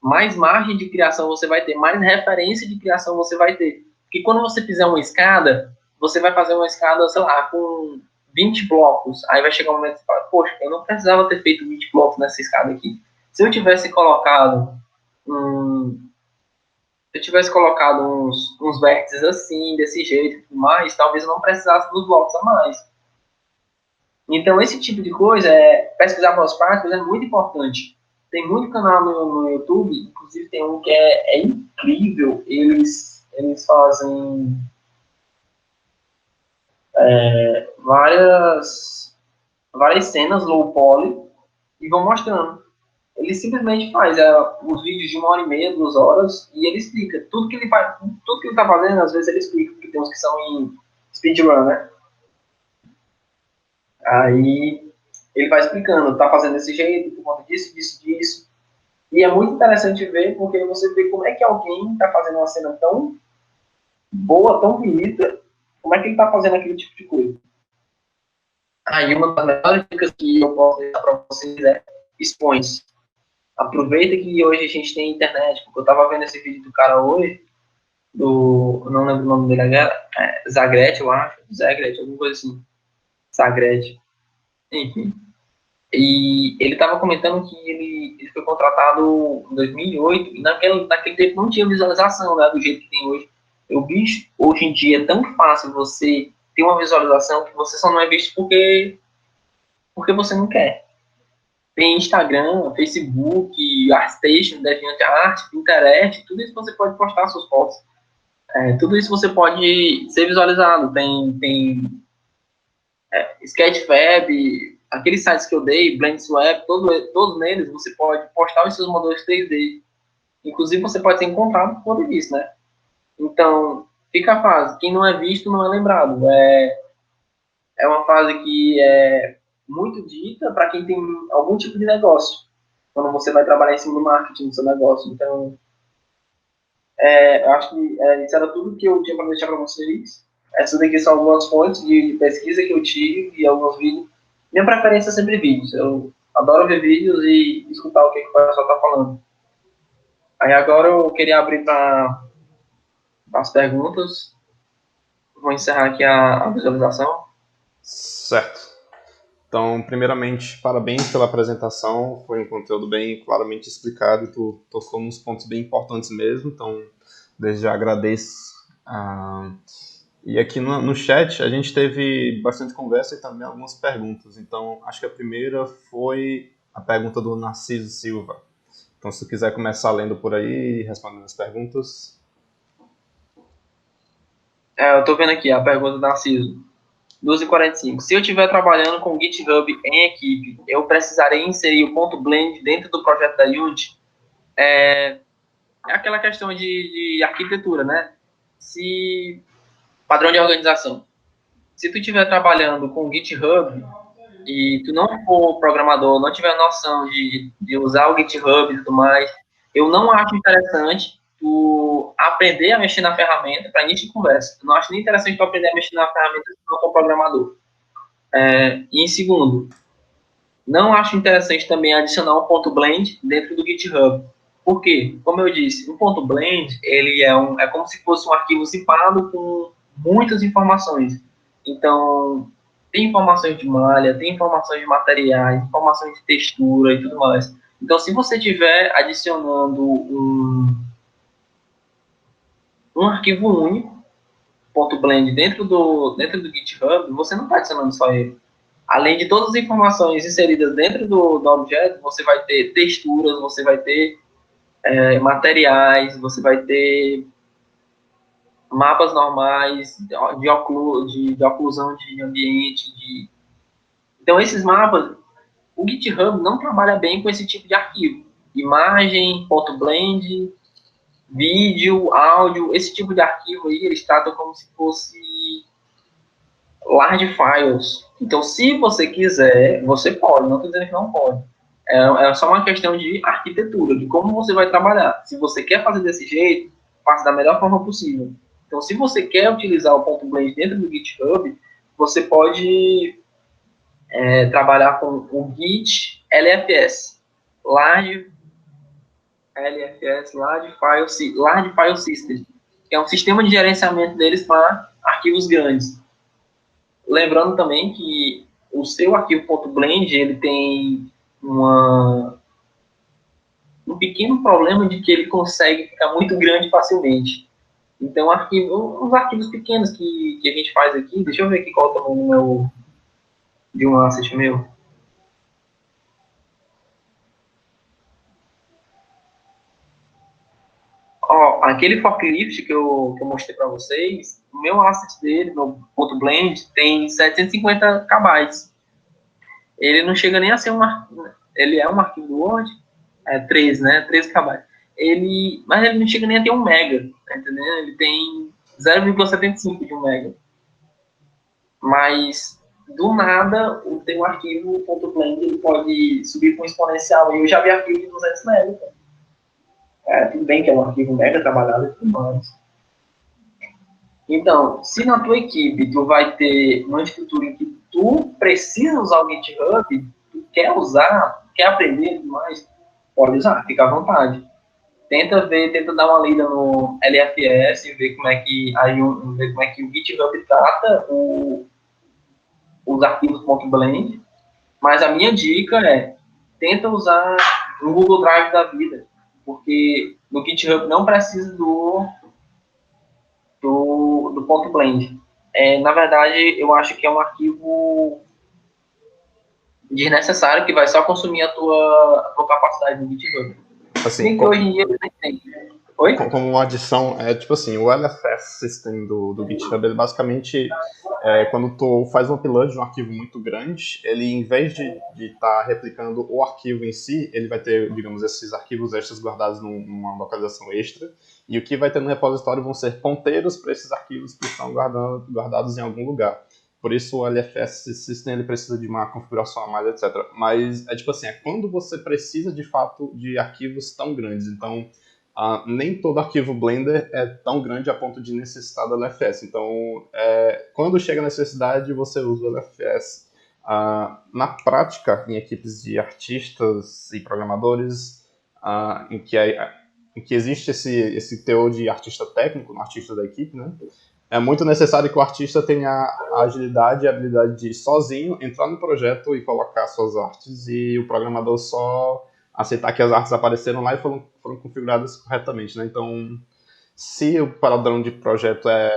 mais margem de criação você vai ter, mais referência de criação você vai ter. Porque quando você fizer uma escada, você vai fazer uma escada, sei lá, com 20 blocos. Aí vai chegar um momento que você fala, poxa, eu não precisava ter feito 20 blocos nessa escada aqui. Se eu tivesse colocado uns vértices assim, desse jeito e tudo mais, talvez eu não precisasse dos blocos a mais. Então, esse tipo de coisa, pesquisar boas práticas é muito importante. Tem muito canal no YouTube, inclusive tem um que é incrível. Eles fazem várias cenas low poly e vão mostrando. Ele simplesmente faz os vídeos de 1h30, 2 horas, e ele explica. Tudo que ele está fazendo, às vezes ele explica, porque tem uns que são em speedrun, né? Aí ele vai explicando, tá fazendo desse jeito, por conta disso, disso, disso. E é muito interessante ver, porque você vê como é que alguém está fazendo uma cena tão boa, tão bonita, como é que ele está fazendo aquele tipo de coisa. Aí uma das melhores dicas que eu posso dar para vocês é expõe-se. Aproveita que hoje a gente tem internet, porque eu estava vendo esse vídeo do cara hoje, eu não lembro o nome dele agora, Zagrete, eu acho, Zagrete, alguma coisa assim, Zagrete, enfim. E ele estava comentando que ele foi contratado em 2008 e naquele tempo não tinha visualização, né, do jeito que tem hoje. O bicho, hoje em dia, é tão fácil você ter uma visualização que você só não é visto porque você não quer. Tem Instagram, Facebook, ArtStation, DeviantArt, Pinterest, tudo isso você pode postar suas fotos. Tudo isso você pode ser visualizado. Tem Sketchfab, aqueles sites que eu dei, BlendSwap, todos neles você pode postar os seus modelos 3D. Inclusive você pode ser encontrado por conta disso, né? Então, fica a fase. Quem não é visto não é lembrado. É uma fase que é muito dita para quem tem algum tipo de negócio. Quando você vai trabalhar em cima do marketing do seu negócio. Então, eu acho que isso era tudo que eu tinha para deixar para vocês. Essas daqui são algumas fontes de pesquisa que eu tive e alguns vídeos. Minha preferência é sempre vídeos. Eu adoro ver vídeos e escutar o que o pessoal está falando. Aí agora eu queria abrir para as perguntas. Vou encerrar aqui a visualização. Certo. Então, primeiramente, parabéns pela apresentação, foi um conteúdo bem claramente explicado e tu tocou nos pontos bem importantes mesmo, então desde já agradeço. E aqui no chat a gente teve bastante conversa e também algumas perguntas, então acho que a primeira foi a pergunta do Narciso Silva. Então, se tu quiser começar lendo por aí e respondendo as perguntas. Eu estou vendo aqui a pergunta do Narciso. 12h45. Se eu estiver trabalhando com o GitHub em equipe, eu precisarei inserir o ponto blend dentro do projeto da Unity? É aquela questão de arquitetura, né? Padrão de organização. Se tu estiver trabalhando com o GitHub e tu não for programador, não tiver noção de usar o GitHub e tudo mais, eu não acho interessante tu aprender a mexer na ferramenta para início de conversa. Eu não acho nem interessante tu aprender a mexer na ferramenta se não for programador. E em segundo, não acho interessante também adicionar um ponto blend dentro do GitHub. Por quê? Como eu disse, um ponto blend, ele é como se fosse um arquivo zipado com muitas informações. Então, tem informações de malha, tem informações de materiais, informações de textura e tudo mais. Então, se você estiver adicionando um arquivo único, ponto blend, dentro do GitHub, você não está adicionando só ele. Além de todas as informações inseridas dentro do objeto, você vai ter texturas, você vai ter materiais, você vai ter mapas normais de oclusão de ambiente. Então, esses mapas, o GitHub não trabalha bem com esse tipo de arquivo. Imagem, ponto blend, vídeo, áudio, esse tipo de arquivo aí, eles tratam como se fosse large files. Então, se você quiser, você pode, não estou dizendo que não pode. É só uma questão de arquitetura, de como você vai trabalhar. Se você quer fazer desse jeito, faça da melhor forma possível. Então, se você quer utilizar o ponto blend dentro do GitHub, você pode trabalhar com o Git LFS, Large File System, que é um sistema de gerenciamento deles para arquivos grandes. Lembrando também que o seu arquivo .blend, ele tem um pequeno problema de que ele consegue ficar muito grande facilmente. Então, os arquivos pequenos que a gente faz aqui, deixa eu ver aqui qual é o tamanho de um asset meu. Aquele forklift que eu mostrei para vocês, o meu asset dele, meu .blend, tem 750 KB. Ele não chega nem a ser ele é um arquivo Word, 13, né? 13 KB. Mas ele não chega nem a ter 1 mega, tá entendendo? Ele tem 0,75 de 1 mega. Mas, do nada, o teu arquivo .blend, ele pode subir com exponencial. Eu já vi arquivo de 200 mega. Tudo bem que é um arquivo mega trabalhado e tudo mais. Então, se na tua equipe tu vai ter uma estrutura em que tu precisa usar o GitHub, tu quer usar, quer aprender e tudo mais, pode usar, fica à vontade. Tenta dar uma lida no LFS, ver como é que o GitHub trata os arquivos .blend, mas a minha dica tenta usar um Google Drive da vida, porque no GitHub não precisa do ponto blend. Na verdade, eu acho que é um arquivo desnecessário que vai só consumir a tua capacidade do GitHub. Assim, hoje em dia eles têm. Oi? Como uma adição, tipo assim, o LFS System do GitHub, ele basicamente, quando tu faz um upload de um arquivo muito grande, ele, em vez de estar replicando o arquivo em si, ele vai ter, digamos, esses arquivos extras guardados numa localização extra, e o que vai ter no repositório vão ser ponteiros para esses arquivos que estão guardados em algum lugar. Por isso o LFS System ele precisa de uma configuração a mais, etc. Mas tipo assim, quando você precisa de fato de arquivos tão grandes. Então, nem todo arquivo Blender é tão grande a ponto de necessitar do LFS. Então, quando chega a necessidade, você usa o LFS. Na prática, em equipes de artistas e programadores, em que existe esse teor de artista técnico, no artista da equipe, né? É muito necessário que o artista tenha a agilidade e a habilidade de sozinho entrar no projeto e colocar suas artes, e o programador só aceitar que as artes apareceram lá e foram configuradas corretamente, né? Então, se o padrão de projeto é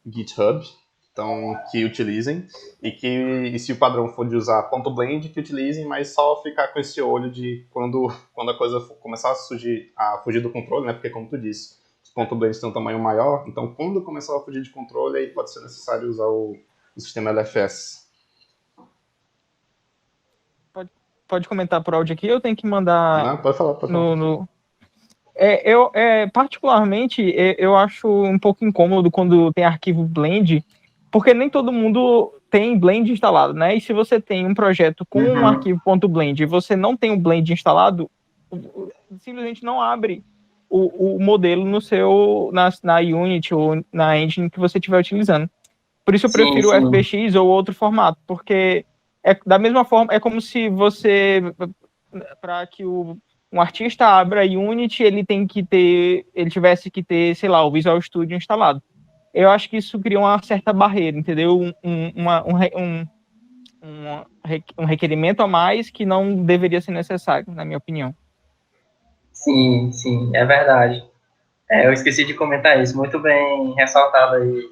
GitHub, então que utilizem, e se o padrão for de usar .blend, que utilizem, mas só ficar com esse olho de quando a coisa começar a fugir do controle, né? Porque como tu disse, os .blends têm um tamanho maior, então quando começar a fugir de controle, aí pode ser necessário usar o sistema LFS. Pode comentar por áudio aqui, eu tenho que mandar. Não, pode falar. Particularmente, eu acho um pouco incômodo quando tem arquivo Blend, porque nem todo mundo tem Blend instalado, né? E se você tem um projeto com um arquivo .blend e você não tem um Blend instalado, simplesmente não abre o modelo na Unity ou na engine que você estiver utilizando. Por isso eu prefiro o FBX ou outro formato, porque da mesma forma, é como se para que um artista abra a Unity, ele tivesse que ter, sei lá, o Visual Studio instalado. Eu acho que isso cria uma certa barreira, entendeu? Um requerimento a mais que não deveria ser necessário, na minha opinião. Sim, é verdade. Eu esqueci de comentar isso, muito bem ressaltado aí.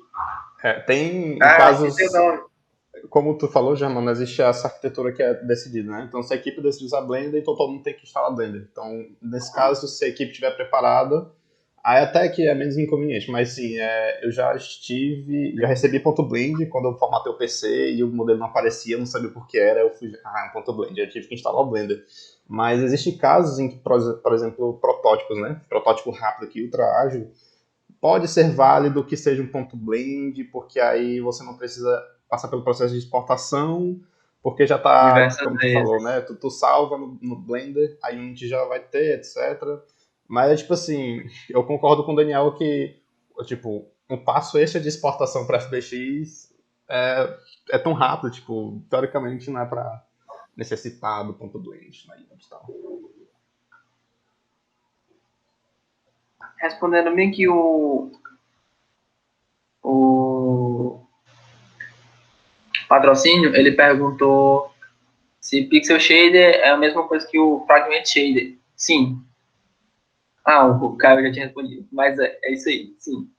Tem casos, como tu falou, Germano, existe essa arquitetura que é decidida, né? Então, se a equipe decide usar Blender, então todo mundo tem que instalar Blender. Então, nesse caso, se a equipe estiver preparada, aí até que é menos inconveniente, mas sim, eu já recebi .blend quando eu formatei o PC e o modelo não aparecia, eu não sabia por que era, eu fui, é um .blend, eu tive que instalar o Blender. Mas existem casos em que, por exemplo, protótipos, né? Protótipo rápido aqui, ultra ágil, pode ser válido que seja um .blend, porque aí você não precisa passar pelo processo de exportação, porque já está, como tu falou, né? Tu salva no Blender, a Unity já vai ter, etc. Mas, tipo assim, eu concordo com o Daniel que, tipo, um passo extra de exportação para FBX é tão rápido, tipo, teoricamente não é para necessitar do .blend na Unity e tal. Respondendo bem que o Patrocínio, ele perguntou se Pixel Shader é a mesma coisa que o Fragment Shader. Sim. O Caio já tinha respondido, mas é isso aí, sim.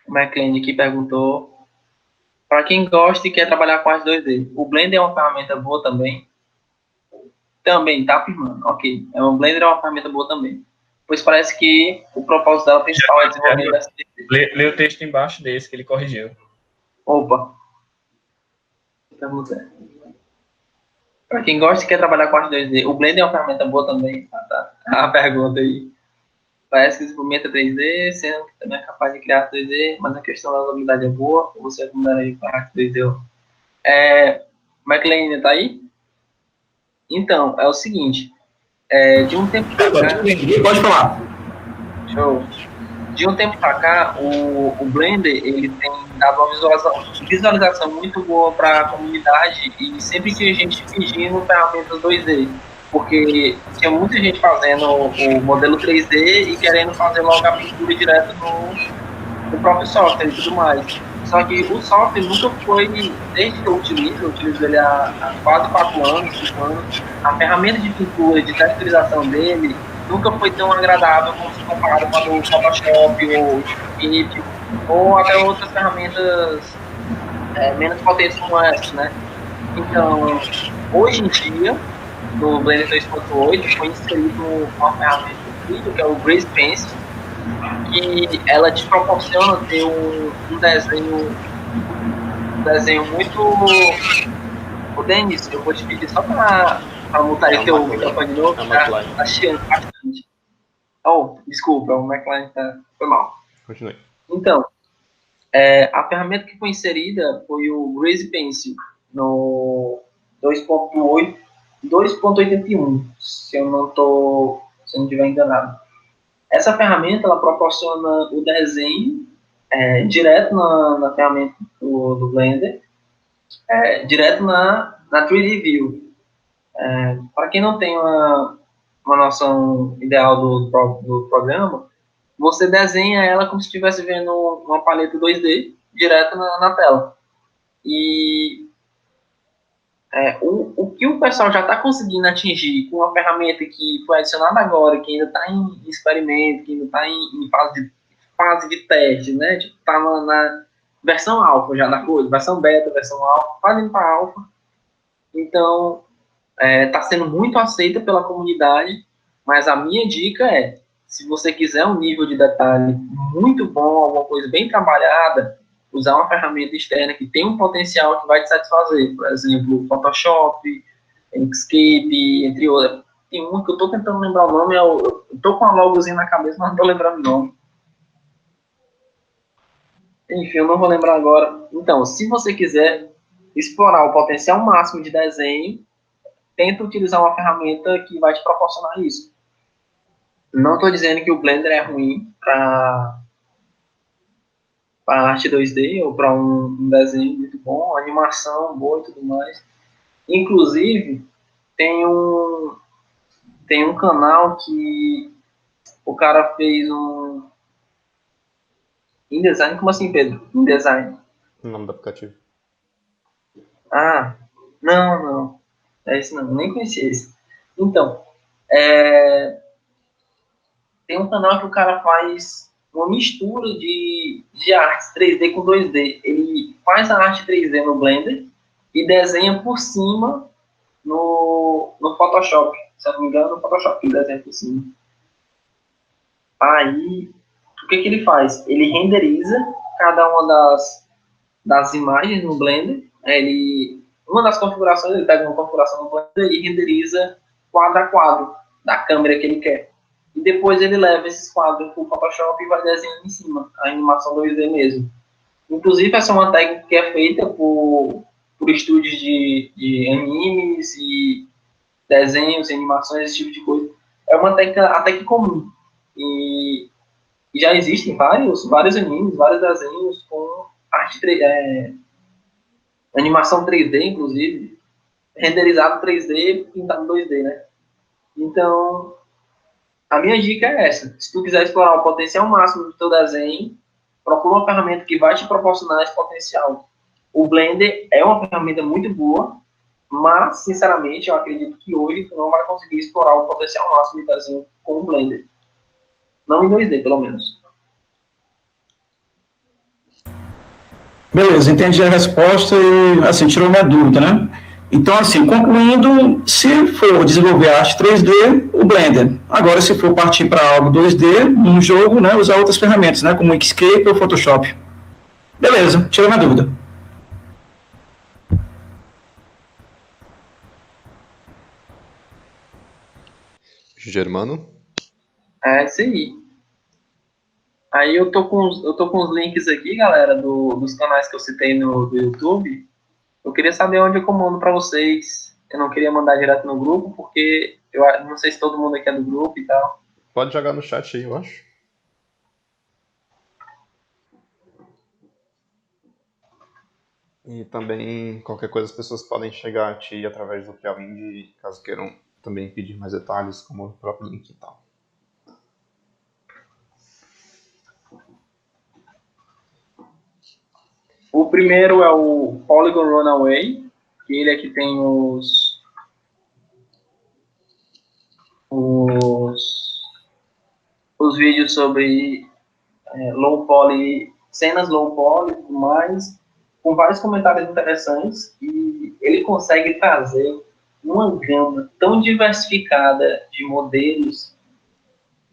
O McLean aqui perguntou, para quem gosta e quer trabalhar com as 2D, o Blender é uma ferramenta boa também? Também, tá afirmando, ok. O Blender é uma ferramenta boa também. Pois parece que o propósito dela principal é desenvolver essa. Lê o texto embaixo desse que ele corrigiu. Opa. Pergunta. Para quem gosta e quer trabalhar com as 2D, o Blender é uma ferramenta boa também? Tá. A pergunta aí. Parece que desenvolvimento é 3D, sendo que também é capaz de criar 2D, mas a questão da usabilidade é boa. Você recomendaria para arte 2D? McLean tá aí? Então, é o seguinte. De um tempo pra cá... Pode falar. Show. De um tempo para cá, o Blender ele tem dado uma visualização muito boa para a comunidade e sempre que a gente pedindo ferramentas 2D, porque tinha muita gente fazendo o modelo 3D e querendo fazer logo a pintura direto no próprio software e tudo mais. Só que o software nunca foi, desde que eu utilizo ele há quase 4 anos, 5 anos, a ferramenta de pintura, de texturização dele, nunca foi tão agradável como se comparado com o Photoshop ou Paint ou até outras ferramentas menos potentes como essa, né? Então, hoje em dia, no Blender 2.8, foi inserido uma ferramenta incrível, que é o Grace Pencil, que ela te proporciona ter um desenho muito... O Denis, eu vou te pedir só para mutar aí teu microfone de novo, tá chiando bastante. Desculpa, o McLean foi mal. Continue. Então, a ferramenta que foi inserida foi o Grace Pencil no 2.81, se eu não estiver enganado. Essa ferramenta ela proporciona o desenho direto na ferramenta do Blender, direto na 3D View. Para quem não tem uma noção ideal do programa, você desenha ela como se estivesse vendo uma paleta 2D direto na tela. E o que o pessoal já está conseguindo atingir com uma ferramenta que foi adicionada agora, que ainda está em experimento, que ainda está em fase de teste, né? Tipo, está na versão alfa já da coisa, versão beta, versão alfa, quase para alfa. Então, está sendo muito aceita pela comunidade, mas a minha dica é, se você quiser um nível de detalhe muito bom, alguma coisa bem trabalhada, usar uma ferramenta externa que tem um potencial que vai te satisfazer. Por exemplo, Photoshop, Inkscape, entre outras. Tem uma que eu estou tentando lembrar o nome, eu estou com uma logozinha na cabeça, mas não estou lembrando o nome. Enfim, eu não vou lembrar agora. Então, se você quiser explorar o potencial máximo de desenho, tenta utilizar uma ferramenta que vai te proporcionar isso. Não estou dizendo que o Blender é ruim para arte 2D ou para um desenho muito bom, animação boa e tudo mais. Inclusive, tem um canal que o cara fez um InDesign. Como assim, Pedro? InDesign. O nome do aplicativo. Ah, não. É esse não, nem conhecia esse. Então, tem um canal que o cara faz uma mistura de artes 3D com 2D. Ele faz a arte 3D no Blender e desenha por cima no Photoshop. Se eu não me engano, no Photoshop ele desenha por cima. Aí, o que ele faz? Ele renderiza cada uma das imagens no Blender. Uma das configurações, ele pega uma configuração no Blender e renderiza quadro a quadro da câmera que ele quer. E depois ele leva esses quadros para o Photoshop e vai desenhando em cima, a animação 2D mesmo. Inclusive, essa é uma técnica que é feita por estúdios de animes e desenhos, animações, esse tipo de coisa. É uma técnica até que comum. E já existem vários animes, vários desenhos com arte animação 3D, inclusive, renderizado 3D, pintado 2D, né? Então, a minha dica é essa. Se tu quiser explorar o potencial máximo do teu desenho, procura uma ferramenta que vai te proporcionar esse potencial. O Blender é uma ferramenta muito boa, mas, sinceramente, eu acredito que hoje tu não vai conseguir explorar o potencial máximo do desenho com o Blender. Não em 2D, pelo menos. Beleza, entendi a resposta e, assim, tirou minha dúvida, né? Então, assim, concluindo, se for desenvolver arte 3D, o Blender. Agora, se for partir para algo 2D, um jogo, né, usar outras ferramentas, né, como o Inkscape ou Photoshop. Beleza, tirou minha dúvida. Germano? É isso aí. Aí eu tô com os links aqui, galera, dos canais que eu citei do YouTube. Eu queria saber onde eu comando para vocês. Eu não queria mandar direto no grupo, porque eu não sei se todo mundo aqui é do grupo e tal. Pode jogar no chat aí, eu acho. E também, qualquer coisa, as pessoas podem chegar a ti através do Piauí, caso queiram também pedir mais detalhes, como o próprio link e tal. O primeiro é o Polygon Runaway, que ele aqui tem os vídeos sobre low poly, cenas low poly e tudo mais, com vários comentários interessantes, e ele consegue trazer uma gama tão diversificada de modelos,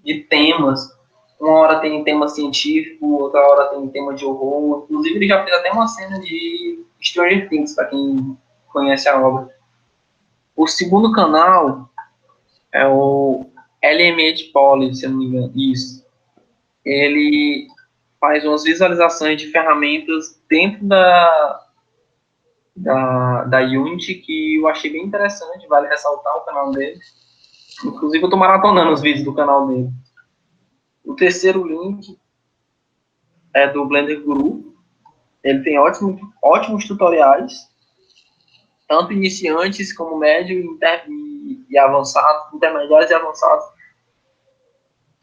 de temas. Uma hora tem tema científico, outra hora tem tema de horror. Inclusive, ele já fez até uma cena de Stranger Things, para quem conhece a obra. O segundo canal é o LMH Poly, se eu não me engano. Isso. Ele faz umas visualizações de ferramentas dentro da Unity, que eu achei bem interessante, vale ressaltar o canal dele. Inclusive, eu estou maratonando os vídeos do canal dele. O terceiro link é do Blender Guru. Ele tem ótimos tutoriais, tanto iniciantes como médio e avançados, intermediários e avançados.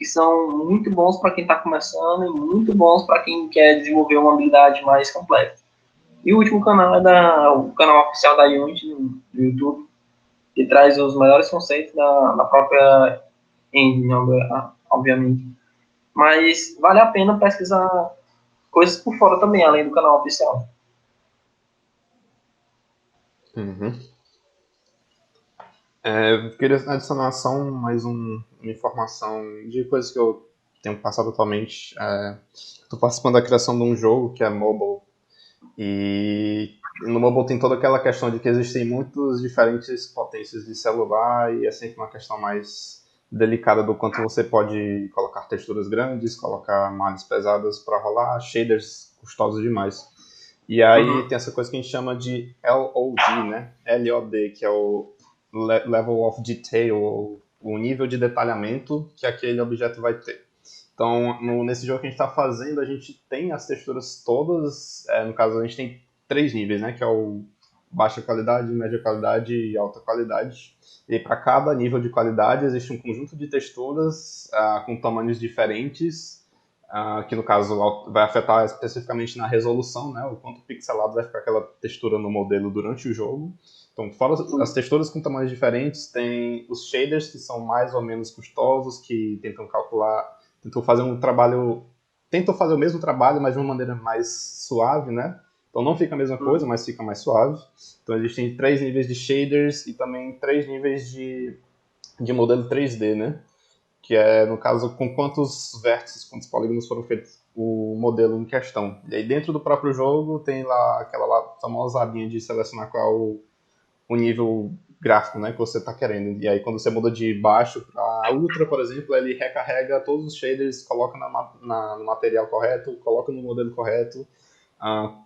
que são muito bons para quem está começando e muito bons para quem quer desenvolver uma habilidade mais completa. E o último canal é o canal oficial da Unity no YouTube, que traz os melhores conceitos da própria engine, obviamente. Mas vale a pena pesquisar coisas por fora também, além do canal oficial. Uhum. Eu queria adicionar só mais uma informação de coisas que eu tenho passado atualmente. Estou participando da criação de um jogo que é mobile. E no mobile tem toda aquela questão de que existem muitas diferentes potências de celular e é sempre uma questão mais delicada do quanto você pode colocar texturas grandes, colocar malhas pesadas para rolar, shaders custosos demais. E aí tem essa coisa que a gente chama de LOD, né? LOD, que é o Level of Detail, ou o nível de detalhamento que aquele objeto vai ter. Então, nesse jogo que a gente está fazendo, a gente tem as texturas todas, no caso a gente tem 3 níveis, né? Que é o baixa qualidade, média qualidade e alta qualidade. E para cada nível de qualidade existe um conjunto de texturas com tamanhos diferentes, que no caso vai afetar especificamente na resolução, né? O quanto pixelado vai ficar aquela textura no modelo durante o jogo. Então, fora as texturas com tamanhos diferentes, tem os shaders que são mais ou menos custosos, que tentam fazer o mesmo trabalho, mas de uma maneira mais suave, né? Então não fica a mesma coisa, mas fica mais suave. Então existem 3 níveis de shaders e também 3 níveis de modelo 3D, né? Que é, no caso, com quantos vértices, quantos polígonos foram feitos o modelo em questão. E aí dentro do próprio jogo tem lá aquela famosa abinha de selecionar qual o nível gráfico, né, que você está querendo. E aí quando você muda de baixo para ultra, por exemplo, ele recarrega todos os shaders, coloca no material correto, coloca no modelo correto,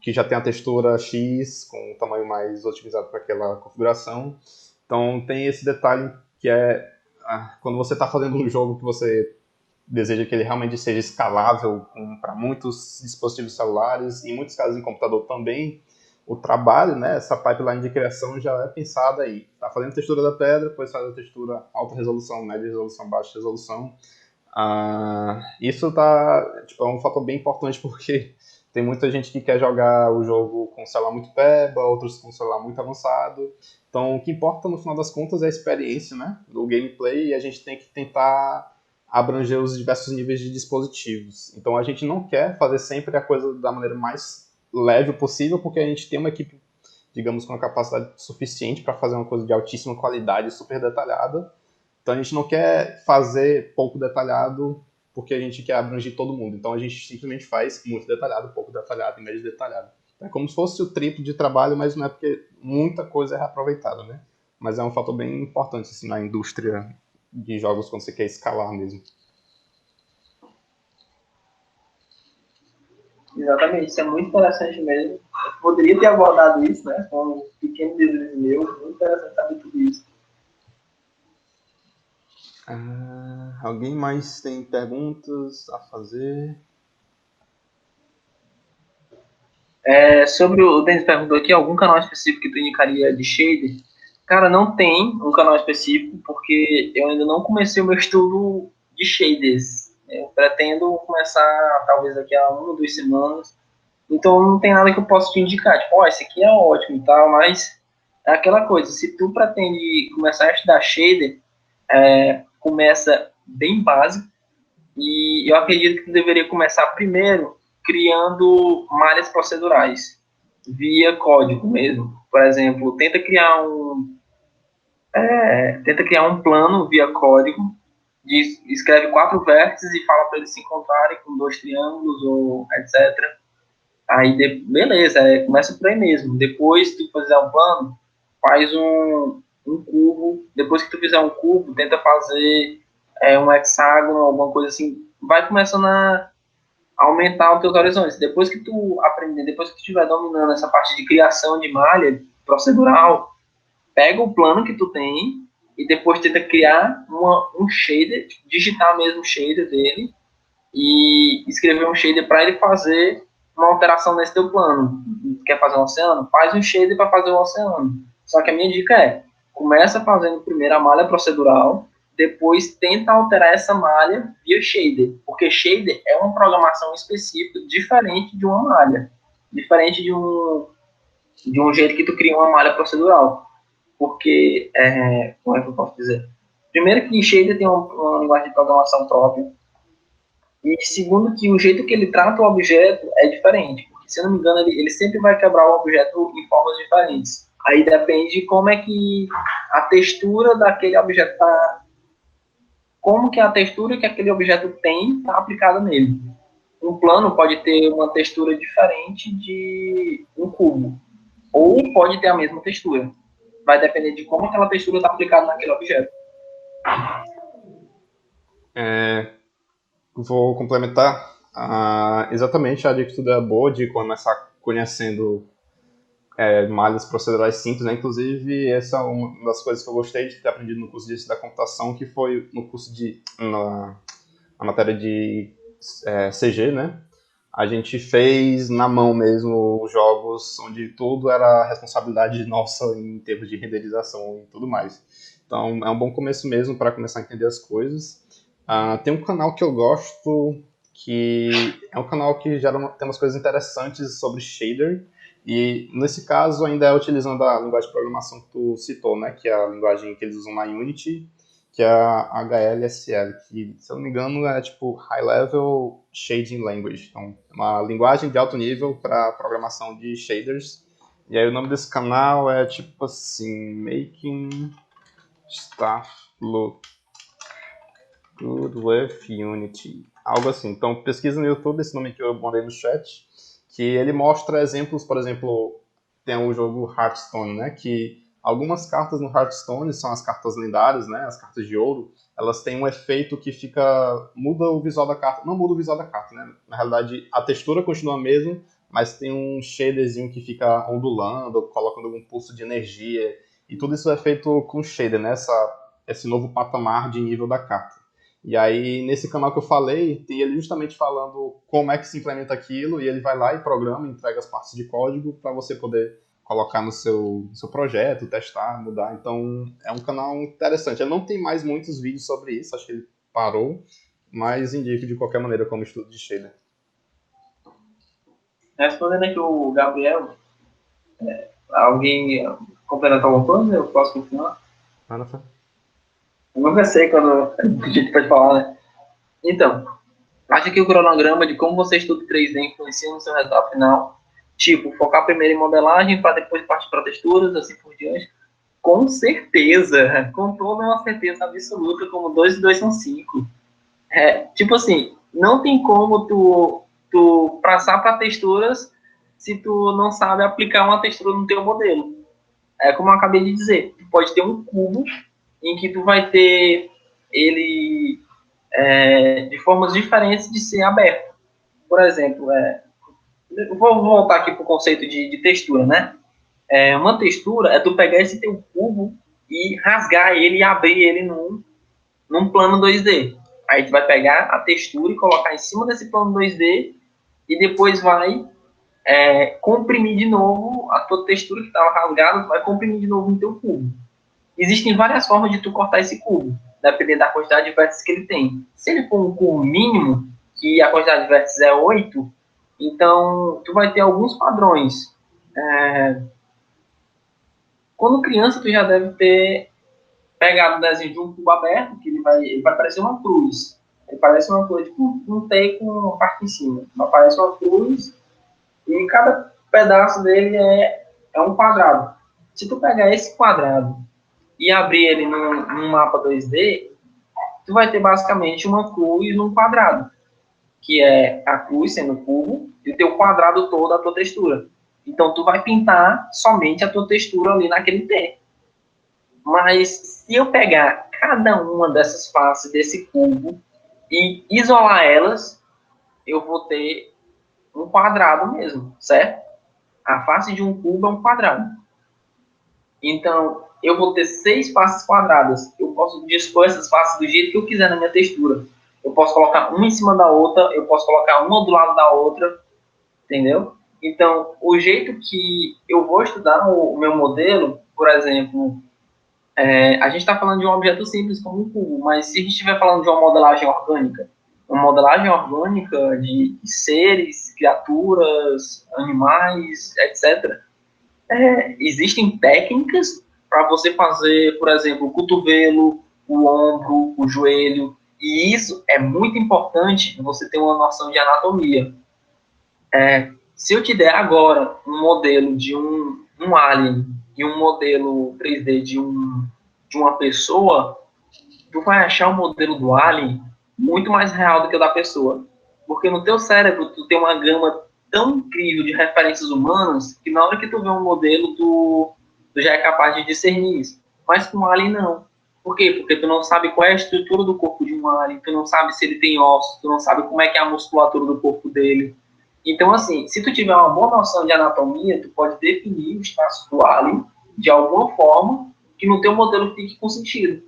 que já tem a textura X, com o tamanho mais otimizado para aquela configuração. Então tem esse detalhe que é quando você está fazendo um jogo que você deseja que ele realmente seja escalável para muitos dispositivos celulares, e em muitos casos em computador também, o trabalho, né, essa pipeline de criação já é pensada aí. Está fazendo a textura da pedra, depois faz a textura alta resolução, média resolução, baixa resolução. Isso é um fator bem importante porque tem muita gente que quer jogar o jogo com celular muito peba, outros com celular muito avançado. Então, o que importa no final das contas é a experiência, né, do gameplay, e a gente tem que tentar abranger os diversos níveis de dispositivos. Então, a gente não quer fazer sempre a coisa da maneira mais leve possível, porque a gente tem uma equipe, digamos, com a capacidade suficiente para fazer uma coisa de altíssima qualidade, super detalhada. Então a gente não quer fazer pouco detalhado porque a gente quer abranger todo mundo. Então a gente simplesmente faz muito detalhado, pouco detalhado e médio detalhado. É como se fosse o triplo de trabalho, mas não é porque muita coisa é reaproveitada, né? Mas é um fator bem importante assim, na indústria de jogos quando você quer escalar mesmo. Exatamente, isso é muito interessante mesmo. Eu poderia ter abordado isso, né? Com um pequeno deslize meu, muito interessante saber tudo isso. Alguém mais tem perguntas a fazer? Sobre o Denis perguntou aqui, algum canal específico que tu indicaria de shader? Cara, não tem um canal específico, porque eu ainda não comecei o meu estudo de shaders. Eu pretendo começar, talvez, daqui a 1 ou 2 semanas. Então, não tem nada que eu possa te indicar. Tipo, esse aqui é ótimo e tal, mas é aquela coisa. Se tu pretende começar a estudar shader, começa bem básico. E eu acredito que tu deveria começar primeiro criando malhas procedurais, via código mesmo. Por exemplo, tenta criar um plano via código, escreve 4 vértices e fala para eles se encontrarem com 2 triângulos ou etc. Aí, beleza, começa por aí mesmo. Depois que tu fizer um plano, faz um cubo. Depois que tu fizer um cubo, tenta fazer um hexágono, alguma coisa assim. Vai começando a aumentar os teus horizontes. Depois que tu aprender, depois que tu estiver dominando essa parte de criação de malha procedural, pega o plano que tu tem e depois tenta criar um shader, digitar mesmo o shader dele e escrever um shader para ele fazer uma alteração nesse teu plano. Quer fazer um oceano? Faz um shader para fazer um oceano. Só que a minha dica começa fazendo primeiro a malha procedural, depois tenta alterar essa malha via shader, porque shader é uma programação específica diferente de uma malha, diferente de um jeito que tu cria uma malha procedural, porque, como é que eu posso dizer? Primeiro que shader tem uma linguagem de programação própria, e segundo que o jeito que ele trata o objeto é diferente, porque se eu não me engano ele sempre vai quebrar o objeto em formas diferentes. Aí depende de como é que a textura daquele objeto está, como que a textura que aquele objeto tem está aplicada nele. Um plano pode ter uma textura diferente de um cubo, ou pode ter a mesma textura. Vai depender de como aquela textura está aplicada naquele objeto. Vou complementar. Exatamente, a dica que tu deu é boa de começar conhecendo malhas procedurais simples, né? Inclusive, essa é uma das coisas que eu gostei de ter aprendido no curso de ciência da computação, que foi no curso na matéria de CG, né? A gente fez na mão mesmo os jogos onde tudo era responsabilidade nossa em termos de renderização e tudo mais. Então, é um bom começo mesmo para começar a entender as coisas. Tem um canal que eu gosto, que é um canal que tem umas coisas interessantes sobre shader, e nesse caso ainda é utilizando a linguagem de programação que tu citou, né, que é a linguagem que eles usam na Unity, que é a HLSL, que, se eu não me engano, é tipo High Level Shading Language, então é uma linguagem de alto nível para programação de shaders. E aí o nome desse canal é tipo assim, Making Stuff Look Good with Unity, algo assim. Então pesquisa no YouTube esse nome que eu mandei no chat, que ele mostra exemplos. Por exemplo, tem o jogo Hearthstone, né, que algumas cartas no Hearthstone são as cartas lendárias, né, as cartas de ouro, elas têm um efeito que muda o visual da carta, não muda o visual da carta, né, na realidade a textura continua a mesma, mas tem um shaderzinho que fica ondulando, colocando algum pulso de energia, e tudo isso é feito com shader, né, esse novo patamar de nível da carta. E aí, nesse canal que eu falei, tem ele justamente falando como é que se implementa aquilo, e ele vai lá e programa, entrega as partes de código para você poder colocar no seu projeto, testar, mudar. Então, é um canal interessante. Ele não tem mais muitos vídeos sobre isso, acho que ele parou, mas indico de qualquer maneira como estudo de shader. Respondendo aqui o Gabriel, alguém complementar alguma coisa? Eu posso continuar? Eu nunca sei quando a gente pode falar, né? Então, acho que o cronograma de como você estuda 3D influencia no seu resultado final. Tipo, focar primeiro em modelagem para depois partir para texturas, assim por diante. Com certeza, com toda uma certeza absoluta, como 2 e 2 são 5. Tipo assim, não tem como tu passar para texturas se tu não sabe aplicar uma textura no teu modelo. É como eu acabei de dizer, tu pode ter um cubo em que tu vai ter ele de formas diferentes de ser aberto. Por exemplo, eu vou voltar aqui para o conceito de textura, né? Uma textura é tu pegar esse teu cubo e rasgar ele e abrir ele num plano 2D. Aí tu vai pegar a textura e colocar em cima desse plano 2D e depois vai comprimir de novo a tua textura que estava rasgada, tu vai comprimir de novo no teu cubo. Existem várias formas de tu cortar esse cubo, dependendo da quantidade de vértices que ele tem. Se ele for um cubo mínimo, que a quantidade de vértices é 8, então tu vai ter alguns padrões. Quando criança, tu já deve ter pegado o desenho de um cubo aberto, que ele vai parecer uma cruz. Ele parece uma cruz, tipo um T com uma parte em cima. Aparece uma cruz e cada pedaço dele é um quadrado. Se tu pegar esse quadrado e abrir ele num mapa 2D, tu vai ter basicamente uma cruz num quadrado, que é a cruz sendo o cubo e o teu quadrado todo a tua textura. Então tu vai pintar somente a tua textura ali naquele T. Mas se eu pegar cada uma dessas faces desse cubo e isolar elas, eu vou ter um quadrado mesmo, certo? A face de um cubo é um quadrado. Então, eu vou ter 6 faces quadradas. Eu posso dispor essas faces do jeito que eu quiser na minha textura. Eu posso colocar uma em cima da outra, eu posso colocar uma do lado da outra, entendeu? Então, o jeito que eu vou estudar o meu modelo, por exemplo, A gente está falando de um objeto simples como um cubo, mas se a gente estiver falando de uma modelagem orgânica de seres, criaturas, animais, etc., existem técnicas para você fazer, por exemplo, o cotovelo, o ombro, o joelho, e isso é muito importante você ter uma noção de anatomia. Se eu te der agora um modelo de um alien e um modelo 3D de uma pessoa, tu vai achar o modelo do alien muito mais real do que o da pessoa. Porque no teu cérebro tu tem uma gama tão incrível de referências humanas que na hora que tu vê um modelo, tu já é capaz de discernir isso. Mas com um alien não. Por quê? Porque tu não sabe qual é a estrutura do corpo de um alien, tu não sabe se ele tem ossos, tu não sabe como é que é a musculatura do corpo dele. Então, assim, se tu tiver uma boa noção de anatomia, tu pode definir os traços do alien de alguma forma que no teu modelo fique com sentido.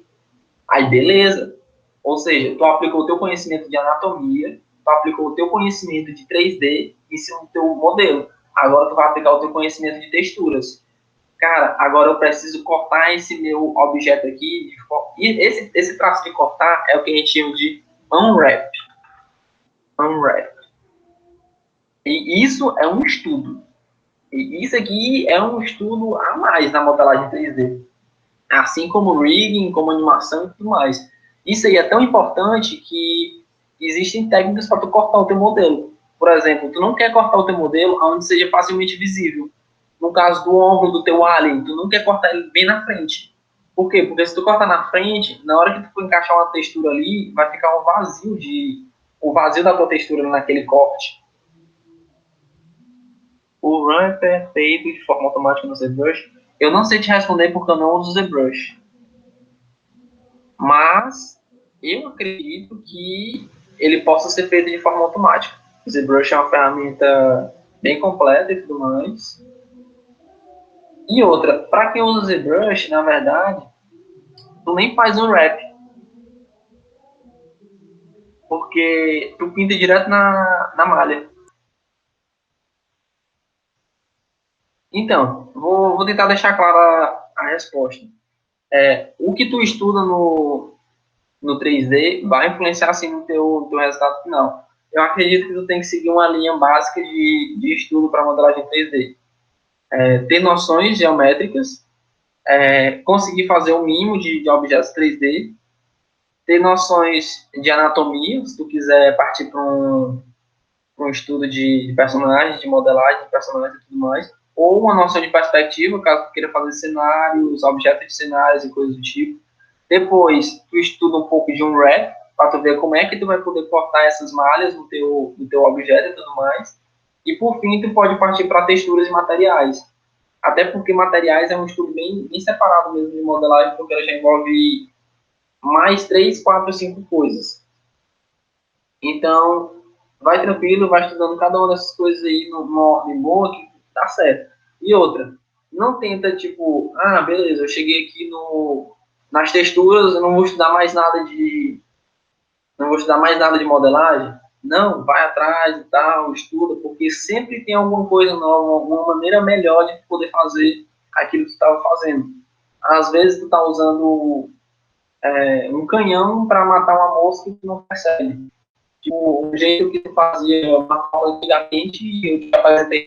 Aí, beleza. Ou seja, tu aplicou o teu conhecimento de anatomia, tu aplicou o teu conhecimento de 3D em cima do teu modelo. Agora tu vai aplicar o teu conhecimento de texturas. Cara, agora eu preciso cortar esse meu objeto aqui. E esse traço de cortar é o que a gente chama de unwrap. Unwrap. E isso é um estudo. E isso aqui é um estudo a mais na modelagem 3D. Assim como rigging, como animação e tudo mais. Isso aí é tão importante que existem técnicas para tu cortar o teu modelo. Por exemplo, tu não quer cortar o teu modelo onde seja facilmente visível. No caso do ombro do teu alien, tu não quer cortar ele bem na frente. Por quê? Porque se tu cortar na frente, na hora que tu for encaixar uma textura ali, vai ficar o vazio da tua textura naquele corte. O ramp é feito de forma automática no ZBrush. Eu não sei te responder porque eu não uso ZBrush. Mas eu acredito que ele possa ser feito de forma automática. O ZBrush é uma ferramenta bem completa e tudo mais. E outra, para quem usa o ZBrush, na verdade, tu nem faz um wrap. Porque tu pinta direto na malha. Então, vou tentar deixar clara a resposta. O que tu estuda no 3D vai influenciar assim no teu resultado final. Eu acredito que tu tem que seguir uma linha básica de estudo para modelagem 3D. Ter noções geométricas, conseguir fazer o mínimo de objetos 3D, ter noções de anatomia, se tu quiser partir para um estudo de personagens, de modelagem de personagens e tudo mais, ou uma noção de perspectiva, caso tu queira fazer cenários, objetos de cenários e coisas do tipo. Depois, tu estuda um pouco de um wrap, para tu ver como é que tu vai poder cortar essas malhas no teu objeto e tudo mais. E, por fim, tu pode partir para texturas e materiais. Até porque materiais é um estudo bem separado mesmo de modelagem, porque ela já envolve mais 3, 4, 5 coisas. Então, vai tranquilo, vai estudando cada uma dessas coisas aí numa ordem boa, que tá certo. E outra, não tenta, tipo, beleza, eu cheguei aqui nas texturas, eu não vou estudar mais nada de modelagem. Não, vai atrás e tal, estuda, porque sempre tem alguma coisa nova, alguma maneira melhor de poder fazer aquilo que tu estava fazendo. Às vezes tu tá usando um canhão para matar uma mosca e tu não percebe. Tipo, o jeito que tu fazia uma aula antigamente, eu te apresentei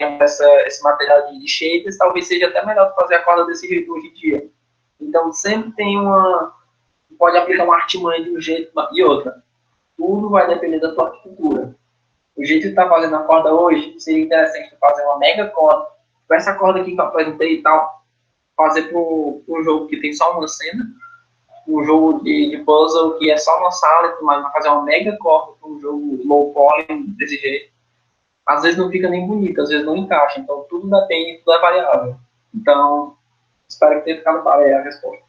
esse material de shaders, talvez seja até melhor tu fazer a corda desse jeito hoje em dia. Então, sempre tem pode aplicar uma artimanha de um jeito e outra. Tudo vai depender da tua arquitetura. O jeito que tu tá fazendo a corda hoje, seria interessante tu fazer uma mega corda, com essa corda aqui que eu apresentei e tal, fazer para um jogo que tem só uma cena, um jogo de puzzle que é só uma sala e tudo mais, vai fazer uma mega corda para um jogo low poly desse jeito. Às vezes não fica nem bonito, às vezes não encaixa, então tudo depende, tudo é variável. Então, espero que tenha ficado clara aí a resposta.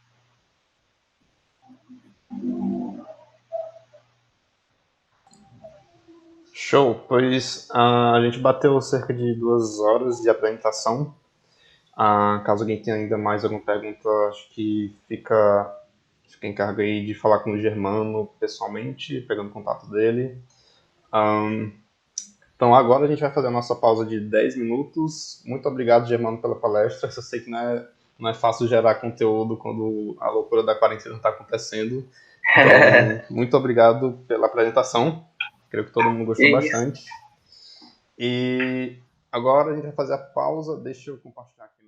Show, pois a gente bateu cerca de 2 horas de apresentação. Caso alguém tenha ainda mais alguma pergunta, acho que fica encargo aí de falar com o Germano pessoalmente, pegando contato dele. Então agora a gente vai fazer a nossa pausa de 10 minutos. Muito obrigado, Germano, pela palestra. Eu sei que não não é fácil gerar conteúdo quando a loucura da quarentena está acontecendo. Então, muito obrigado pela apresentação. Creio que todo mundo gostou bastante. E agora a gente vai fazer a pausa. Deixa eu compartilhar aqui.